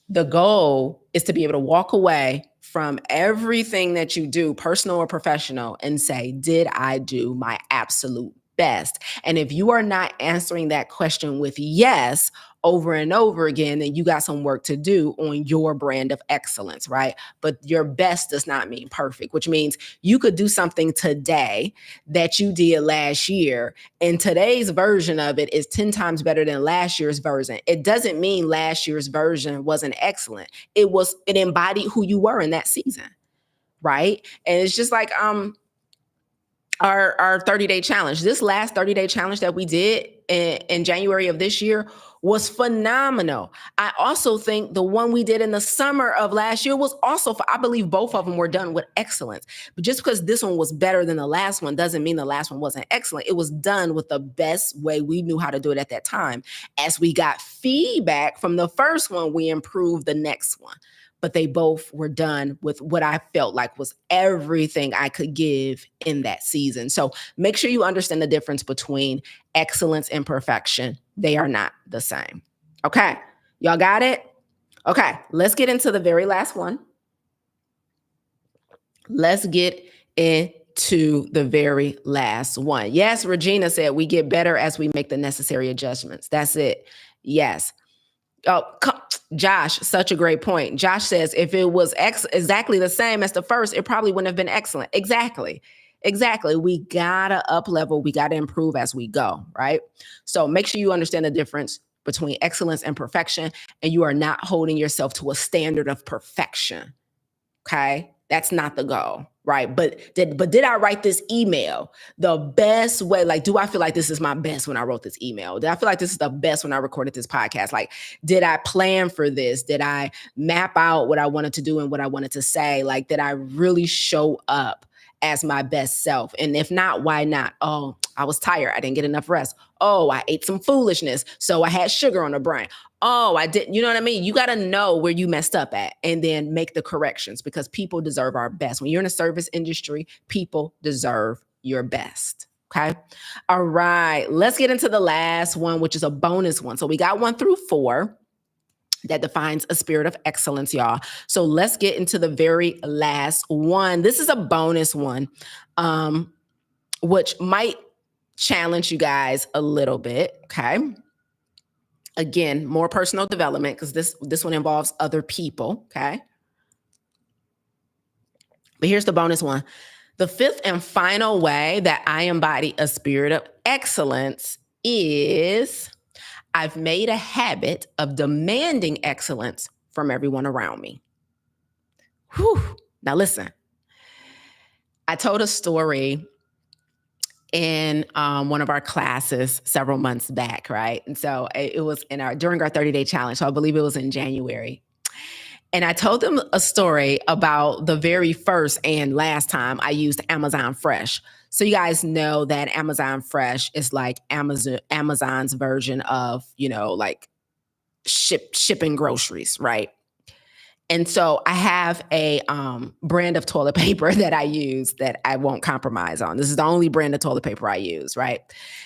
the goal is to be able to walk away from everything that you do, personal or professional, and say, did I do my absolute best? And if you are not answering that question with yes over and over again, then you got some work to do on your brand of excellence, right? But your best does not mean perfect, which means you could do something today that you did last year, and today's version of it is 10 times better than last year's version. It doesn't mean last year's version wasn't excellent. It embodied who you were in that season, right? And it's just like our 30-day challenge. This last 30-day challenge that we did in January of this year was phenomenal. I also think the one we did in the summer of last year was also, I believe both of them were done with excellence. But just because this one was better than the last one doesn't mean the last one wasn't excellent. It was done with the best way we knew how to do it at that time. As we got feedback from the first one, we improved the next one. But they both were done with what I felt like was everything I could give in that season. So make sure you understand the difference between excellence and perfection. They are not the same. Okay, y'all got it? Okay, let's get into the very last one. Let's get into the very last one. Yes, Regina said we get better as we make the necessary adjustments. That's it. Yes. Oh, Josh, such a great point. Josh says if it was exactly the same as the first, it probably wouldn't have been excellent. Exactly. We gotta up level. We gotta improve as we go, right? So make sure you understand the difference between excellence and perfection, and you are not holding yourself to a standard of perfection. Okay, that's not the goal, right? But did I write this email the best way? Like, do I feel like this is my best when I wrote this email? Did I feel like this is the best when I recorded this podcast? Like, did I plan for this? Did I map out what I wanted to do and what I wanted to say? Like, did I really show up as my best self? And if not, why not? Oh, I was tired. I didn't get enough rest. Oh, I ate some foolishness, so I had sugar on the brain. Oh, I didn't, you know what I mean? You got to know where you messed up at and then make the corrections, because people deserve our best. When you're in a service industry, people deserve your best. Okay. All right. Let's get into the last one, which is a bonus one. So we got 1 through 4 that defines a spirit of excellence, y'all. So let's get into the very last one. This is a bonus one, which might challenge you guys a little bit. Okay. Again, more personal development, because this one involves other people, okay? But here's the bonus one. The fifth and final way that I embody a spirit of excellence is I've made a habit of demanding excellence from everyone around me. Whew. Now listen, I told a story in one of our classes several months back, right? And so it was during our 30-day challenge. So I believe it was in January. And I told them a story about the very first and last time I used Amazon Fresh. So you guys know that Amazon Fresh is like Amazon's version of, like shipping groceries, right? And so I have a brand of toilet paper that I use that I won't compromise on. This is the only brand of toilet paper I use, right?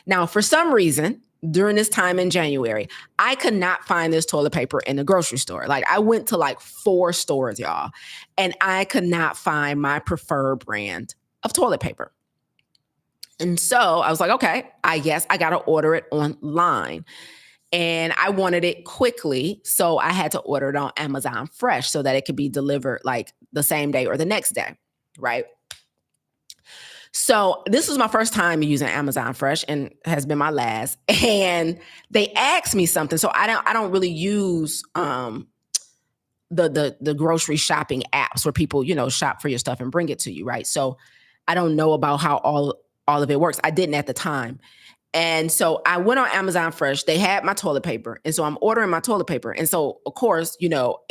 Now, for some reason, during this time in January, I could not find this toilet paper in the grocery store. Like, I went to like 4 stores, y'all, and I could not find my preferred brand of toilet paper. And so I was like, okay, I guess I got to order it online. And I wanted it quickly, so I had to order it on Amazon Fresh so that it could be delivered like the same day or the next day, right? So this was my first time using Amazon Fresh and has been my last. And they asked me something. So I don't really use the grocery shopping apps where people, shop for your stuff and bring it to you, right? So I don't know about how all of it works. I didn't at the time. And so I went on Amazon Fresh. They had my toilet paper. And so I'm ordering my toilet paper. And so, of course,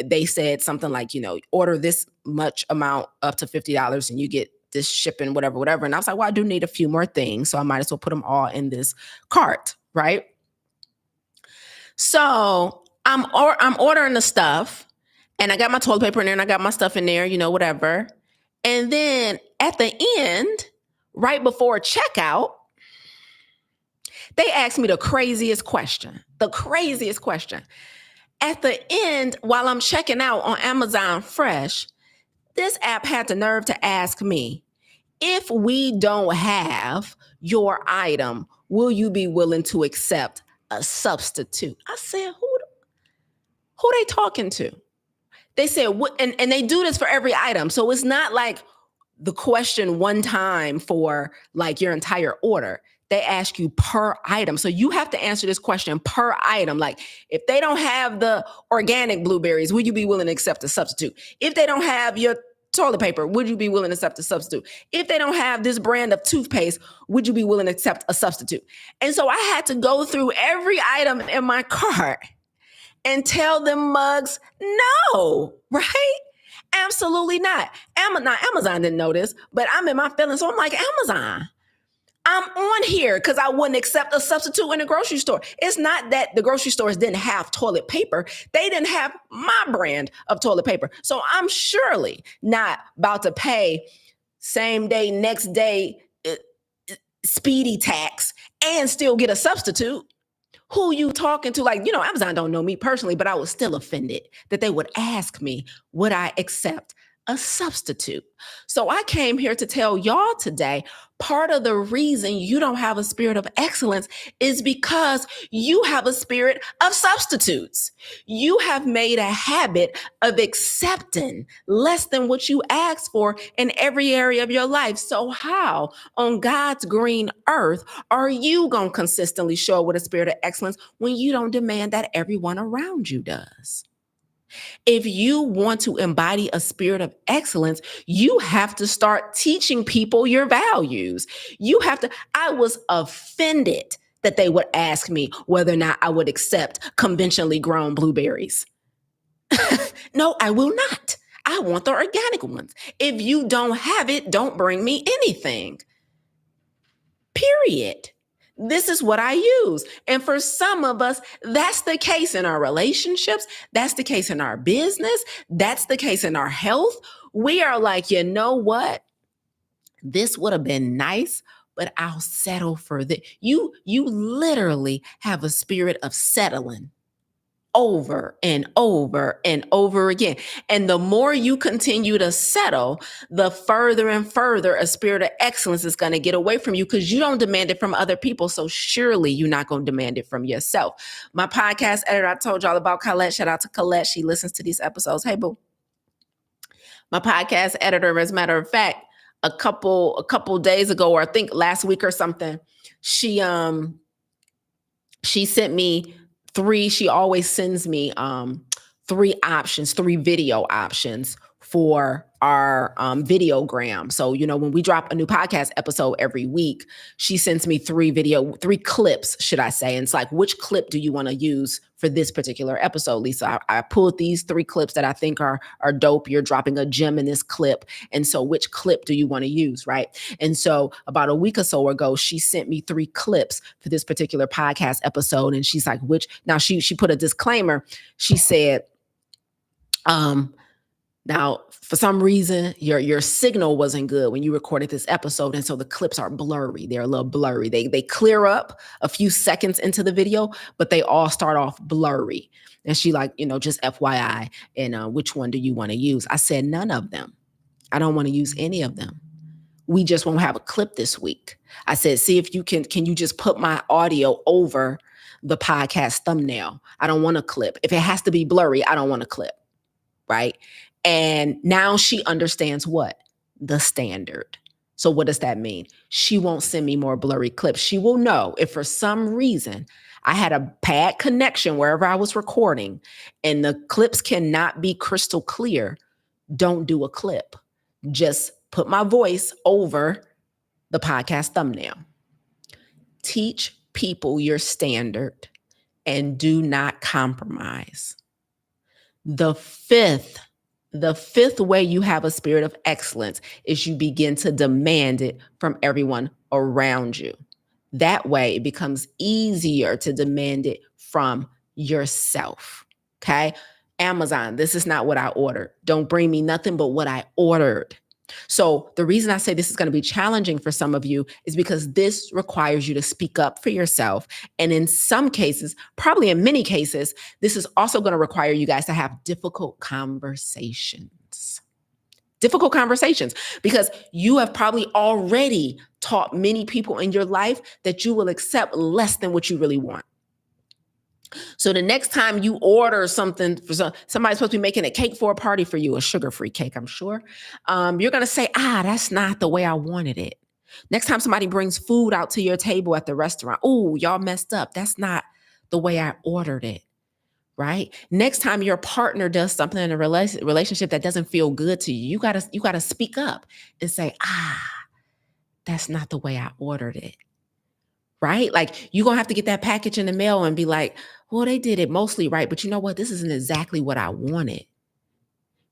they said something like, order this much amount up to $50 and you get this shipping, whatever. And I was like, well, I do need a few more things. So I might as well put them all in this cart, right? So I'm ordering the stuff, and I got my toilet paper in there and I got my stuff in there, whatever. And then at the end, right before checkout, they asked me the craziest question. At the end, while I'm checking out on Amazon Fresh, this app had the nerve to ask me, if we don't have your item, will you be willing to accept a substitute? I said, who they talking to? They said, what? And they do this for every item. So it's not like the question one time for like your entire order. They ask you per item. So you have to answer this question per item. Like, if they don't have the organic blueberries, will you be willing to accept a substitute? If they don't have your toilet paper, would you be willing to accept a substitute? If they don't have this brand of toothpaste, would you be willing to accept a substitute? And so I had to go through every item in my cart and tell them mugs, no, right? Absolutely not. Amazon didn't know this, but I'm in my feelings. So I'm like, Amazon, I'm on here because I wouldn't accept a substitute in the grocery store. It's not that the grocery stores didn't have toilet paper. They didn't have my brand of toilet paper. So I'm surely not about to pay same day, next day, speedy tax and still get a substitute. Who you talking to? Like, Amazon don't know me personally, but I was still offended that they would ask me, would I accept a substitute? So I came here to tell y'all today, part of the reason you don't have a spirit of excellence is because you have a spirit of substitutes. You have made a habit of accepting less than what you asked for in every area of your life. So how on God's green earth are you going to consistently show up with a spirit of excellence when you don't demand that everyone around you does? If you want to embody a spirit of excellence, you have to start teaching people your values. I was offended that they would ask me whether or not I would accept conventionally grown blueberries. No, I will not. I want the organic ones. If you don't have it, don't bring me anything. Period. This is what I use. And for some of us, that's the case in our relationships. That's the case in our business. That's the case in our health. We are like, you know what? This would have been nice, but I'll settle for this. You literally have a spirit of settling over and over and over again. And the more you continue to settle, the further and further a spirit of excellence is going to get away from you because you don't demand it from other people. So surely you're not going to demand it from yourself. My podcast editor, I told y'all about Colette. Shout out to Colette. She listens to these episodes. Hey, boo. My podcast editor, as a matter of fact, a couple days ago, or I think last week or something, she sent me she always sends me three video options for our videogram. So, when we drop a new podcast episode every week, she sends me three clips, should I say. And it's like, which clip do you want to use for this particular episode, Lisa? I pulled these three clips that I think are dope. You're dropping a gem in this clip. And so which clip do you want to use, right? And so about a week or so ago, she sent me three clips for this particular podcast episode. And she's like, now she put a disclaimer. She said, now, for some reason, your signal wasn't good when you recorded this episode. And so the clips are blurry. They're a little blurry. They clear up a few seconds into the video, but they all start off blurry. And she like, just FYI, and which one do you want to use? I said, none of them. I don't want to use any of them. We just won't have a clip this week. I said, see if you can you just put my audio over the podcast thumbnail? I don't want a clip. If it has to be blurry, I don't want a clip, right? And now she understands what? The standard. So what does that mean? She won't send me more blurry clips. She will know if for some reason I had a bad connection wherever I was recording and the clips cannot be crystal clear, don't do a clip. Just put my voice over the podcast thumbnail. Teach people your standard and do not compromise. The fifth way you have a spirit of excellence is you begin to demand it from everyone around you. That way it becomes easier to demand it from yourself. Okay? Amazon, this is not what I ordered. Don't bring me nothing but what I ordered. So the reason I say this is going to be challenging for some of you is because this requires you to speak up for yourself. And in some cases, probably in many cases, this is also going to require you guys to have difficult conversations. Difficult conversations, because you have probably already taught many people in your life that you will accept less than what you really want. So the next time you order something for somebody's supposed to be making a cake for a party for you, a sugar-free cake, I'm sure, you're going to say, that's not the way I wanted it. Next time somebody brings food out to your table at the restaurant, y'all messed up. That's not the way I ordered it. right? Next time your partner does something in a relationship that doesn't feel good to you, you gotta speak up and say, that's not the way I ordered it, right? Like you're gonna have to get that package in the mail and be like, well, they did it mostly right, but you know what? This isn't exactly what I wanted.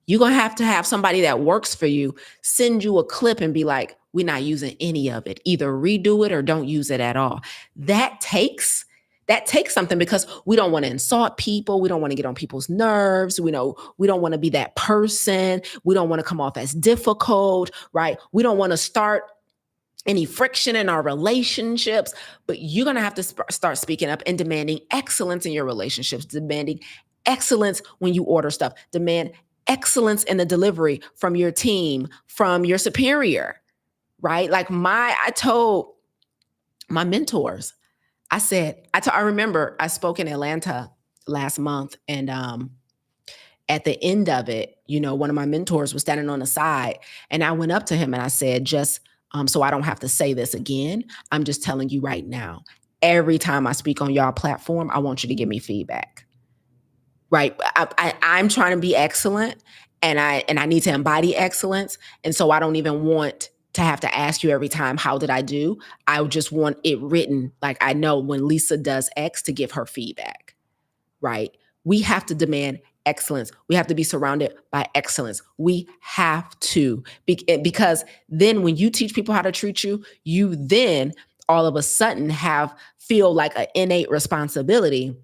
You're gonna have to have somebody that works for you send you a clip and be like, we're not using any of it. Either redo it or don't use it at all. That takes something because we don't want to insult people. We don't want to get on people's nerves. We don't want to be that person. We don't want to come off as difficult, right? We don't want to start any friction in our relationships, but you're going to have to start speaking up and demanding excellence in your relationships, demanding excellence when you order stuff, demand excellence in the delivery from your team, from your superior, right? Like I told my mentors, I remember I spoke in Atlanta last month, and at the end of it, one of my mentors was standing on the side, and I went up to him and I said, just so I don't have to say this again, I'm just telling you right now, every time I speak on y'all platform, I want you to give me feedback. Right. I'm trying to be excellent, and I need to embody excellence. And so I don't even want to have to ask you every time, how did I do? I just want it written. Like I know when Lisa does X to give her feedback. Right. We have to demand excellence. We have to be surrounded by excellence. We have to, because then when you teach people how to treat you, you then all of a sudden feel like an innate responsibility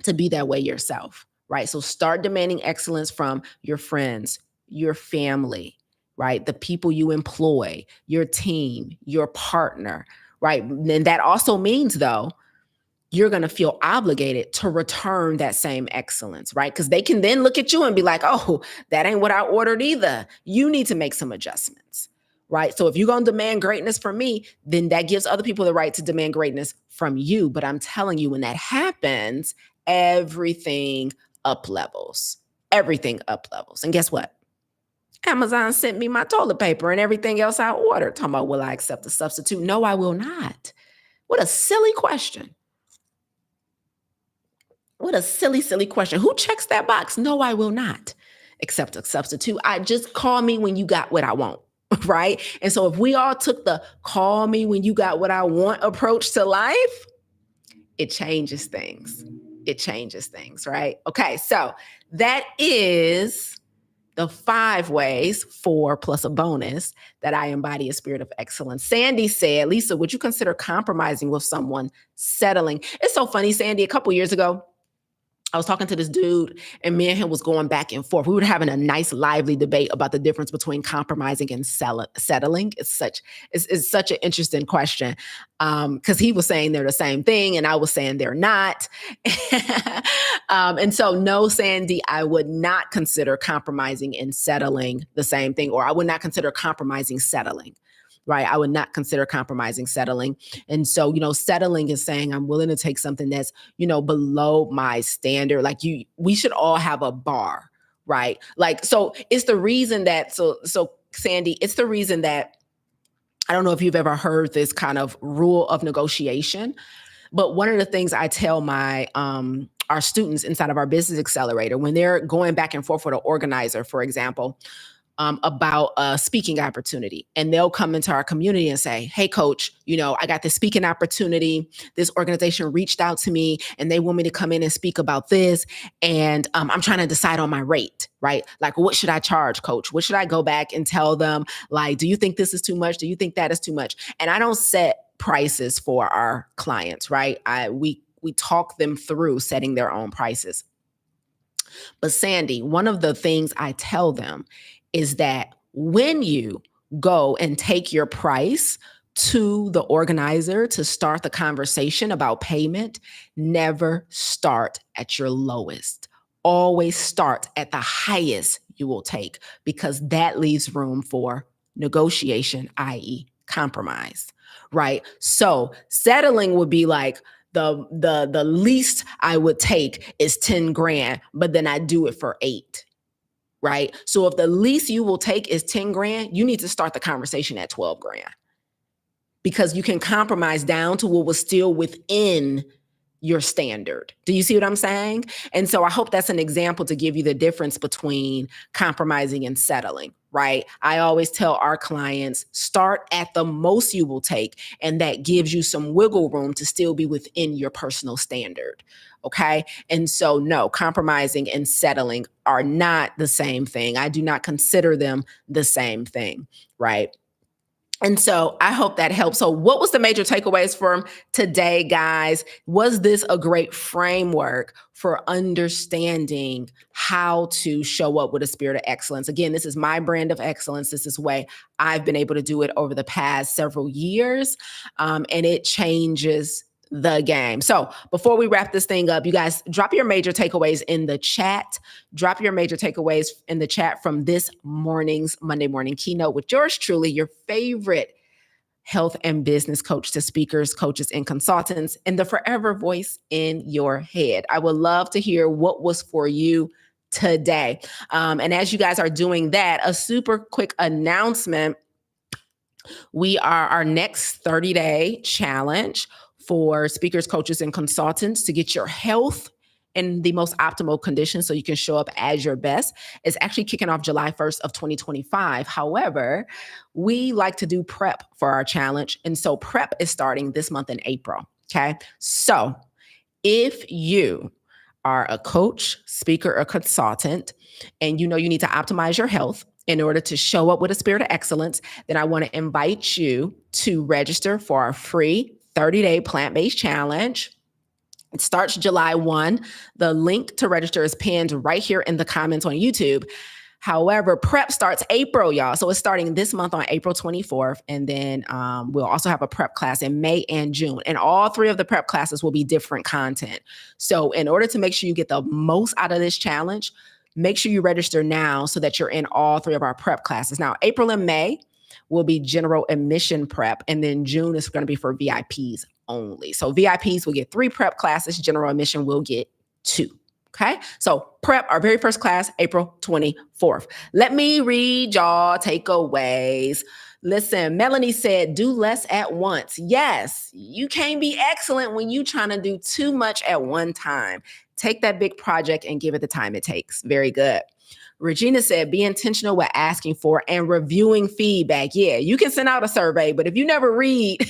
to be that way yourself, right? So start demanding excellence from your friends, your family, right? The people you employ, your team, your partner, right? And that also means, though, you're going to feel obligated to return that same excellence, right? Because they can then look at you and be like, oh, that ain't what I ordered either. You need to make some adjustments, right? So if you're going to demand greatness from me, then that gives other people the right to demand greatness from you. But I'm telling you, when that happens, everything up levels. Everything up levels. And guess what? Amazon sent me my toilet paper and everything else I ordered. Talking about, will I accept a substitute? No, I will not. What a silly question. What a silly, silly question. Who checks that box? No, I will not accept a substitute. I just call me when you got what I want, right? And so if we all took the call me when you got what I want approach to life, it changes things. It changes things, right? Okay, so that is the 5 ways, 4 plus a bonus, that I embody a spirit of excellence. Sandy said, Lisa, would you consider compromising with someone settling? It's so funny, Sandy, a couple years ago, I was talking to this dude, and me and him was going back and forth. We were having a nice, lively debate about the difference between compromising and settling. It's such an interesting question, because he was saying they're the same thing, and I was saying they're not. And so, no, Sandy, I would not consider compromising and settling the same thing, or I would not consider compromising settling. Right. I would not consider compromising settling. And so, settling is saying I'm willing to take something that's, below my standard. Like we should all have a bar. Right. Like, so it's the reason that, so Sandy, it's the reason that, I don't know if you've ever heard this kind of rule of negotiation, but one of the things I tell my, our students inside of our business accelerator, when they're going back and forth with an organizer, for example, about a speaking opportunity. And they'll come into our community and say, hey, coach, I got this speaking opportunity. This organization reached out to me and they want me to come in and speak about this. And I'm trying to decide on my rate, right? Like, what should I charge, coach? What should I go back and tell them? Like, do you think this is too much? Do you think that is too much? And I don't set prices for our clients, right? We talk them through setting their own prices. But Sandy, one of the things I tell them is that when you go and take your price to the organizer to start the conversation about payment, never start at your lowest. Always start at the highest you will take, because that leaves room for negotiation, i.e. compromise, right? So settling would be like, the least I would take is 10 grand, but then I do it for 8. Right? So if the least you will take is 10 grand, you need to start the conversation at 12 grand, because you can compromise down to what was still within your standard. Do you see what I'm saying? And so I hope that's an example to give you the difference between compromising and settling, right? I always tell our clients, start at the most you will take, and that gives you some wiggle room to still be within your personal standard. Okay. And so, no, compromising and settling are not the same thing. I do not consider them the same thing, right? And so I hope that helps. So what was the major takeaways from today, guys? Was this a great framework for understanding how to show up with a spirit of excellence? Again, this is my brand of excellence. This is the way I've been able to do it over the past several years, and it changes the game. So before we wrap this thing up, you guys drop your major takeaways in the chat. Drop your major takeaways in the chat from this morning's Monday morning keynote with yours truly, your favorite health and business coach to speakers, coaches, and consultants, and the forever voice in your head. I would love to hear what was for you today. And as you guys are doing that, a super quick announcement. We are our next 30-day challenge for speakers, coaches, and consultants to get your health in the most optimal conditions so you can show up as your best. It's actually kicking off July 1st of 2025. However, we like to do prep for our challenge. And so prep is starting this month in April. Okay. So if you are a coach, speaker, or consultant, and you know you need to optimize your health in order to show up with a spirit of excellence, then I want to invite you to register for our free 30-day plant-based challenge. It starts July 1. The link to register is pinned right here in the comments on YouTube. However, prep starts April, y'all. So it's starting this month on April 24th. And then we'll also have a prep class in May and June. And all three of the prep classes will be different content. So in order to make sure you get the most out of this challenge, make sure you register now so that you're in all three of our prep classes. Now, April and May will be general admission prep. And then June is going to be for VIPs only. So VIPs will get 3 prep classes. General admission will get 2. Okay. So prep, our very first class, April 24th. Let me read y'all takeaways. Listen, Melanie said, do less at once. Yes, you can't be excellent when you're trying to do too much at one time. Take that big project and give it the time it takes. Very good. Regina said, be intentional with asking for and reviewing feedback. Yeah, you can send out a survey, but if you never read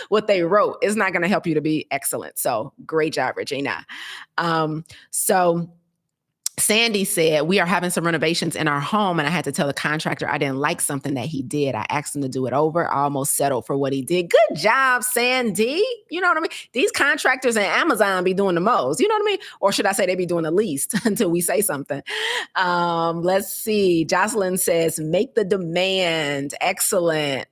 what they wrote, it's not going to help you to be excellent. So great job, Regina. So Sandy said, we are having some renovations in our home, and I had to tell the contractor I didn't like something that he did. I asked him to do it over. I almost settled for what he did. Good job, Sandy. You know what I mean? These contractors and Amazon be doing the most. You know what I mean? Or should I say they be doing the least until we say something? Let's see. Jocelyn says, make the demand. Excellent.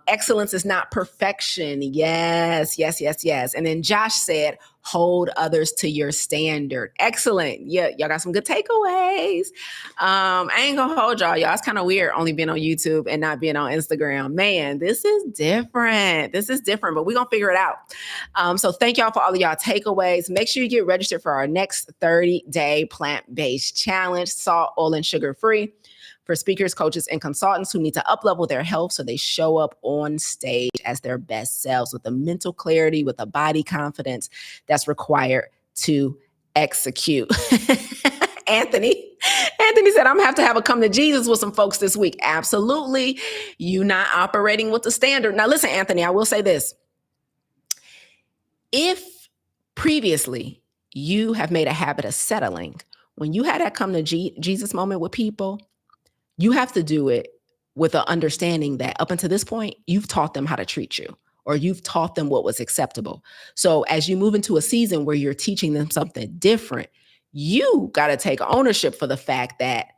Excellence is not perfection. Yes. And then Josh said, hold others to your standard. Excellent. Yeah, y'all got some good takeaways. I ain't gonna hold y'all. It's kind of weird only being on YouTube and not being on Instagram. Man, this is different. But we're gonna figure it out. So thank y'all for all of y'all takeaways. Make sure you get registered for our next 30-day plant-based challenge, salt, oil, and sugar-free, for speakers, coaches, and consultants who need to up-level their health so they show up on stage as their best selves with the mental clarity, with the body confidence that's required to execute. Anthony said, I'm going to have a come to Jesus with some folks this week. Absolutely. You not operating with the standard. Now, listen, Anthony, I will say this. If previously you have made a habit of settling, when you had that come to Jesus moment with people, you have to do it with an understanding that up until this point, you've taught them how to treat you, or you've taught them what was acceptable. So as you move into a season where you're teaching them something different, you got to take ownership for the fact that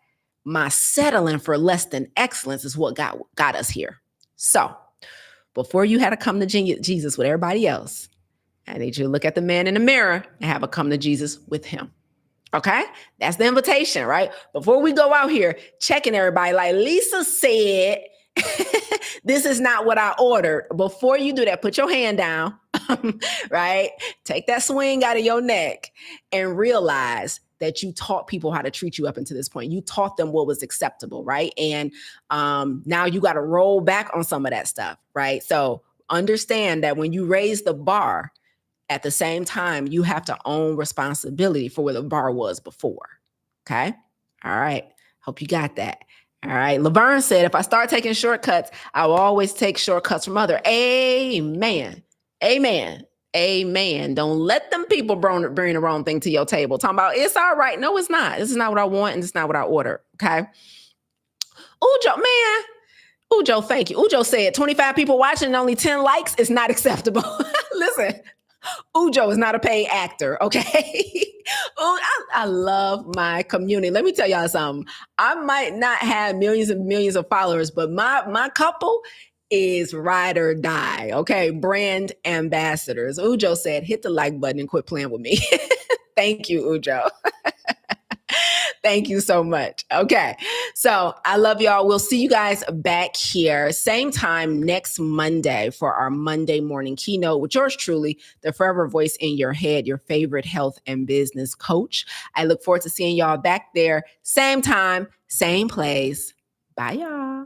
my settling for less than excellence is what got us here. So before you had to come to Jesus with everybody else, I need you to look at the man in the mirror and have a come to Jesus with him. Okay, that's the invitation, right? Before we go out here checking everybody, like Lisa said, this is not what I ordered. Before you do that, put your hand down, right? Take that swing out of your neck and realize that you taught people how to treat you up until this point. You taught them what was acceptable, right? And now you got to roll back on some of that stuff, right? So understand that when you raise the bar, At the same time, you have to own responsibility for where the bar was before. Okay. All right. Hope you got that. All right. Laverne said, if I start taking shortcuts, I will always take shortcuts from others. Amen. Amen. Amen. Don't let them people bring the wrong thing to your table. Talking about it's all right. No, it's not. This is not what I want, and it's not what I order. Okay. Ujo, man. Ujo, thank you. Ujo said 25 people watching and only 10 likes is not acceptable. Listen, Ujo is not a paid actor, okay? I love my community. Let me tell y'all something. I might not have millions and millions of followers, but my couple is ride or die, okay? Brand ambassadors. Ujo said, hit the like button and quit playing with me. Thank you, Ujo. Thank you so much. Okay. So I love y'all. We'll see you guys back here, same time next Monday for our Monday morning keynote with yours truly, the forever voice in your head, your favorite health and business coach. I look forward to seeing y'all back there, same time, same place. Bye, y'all.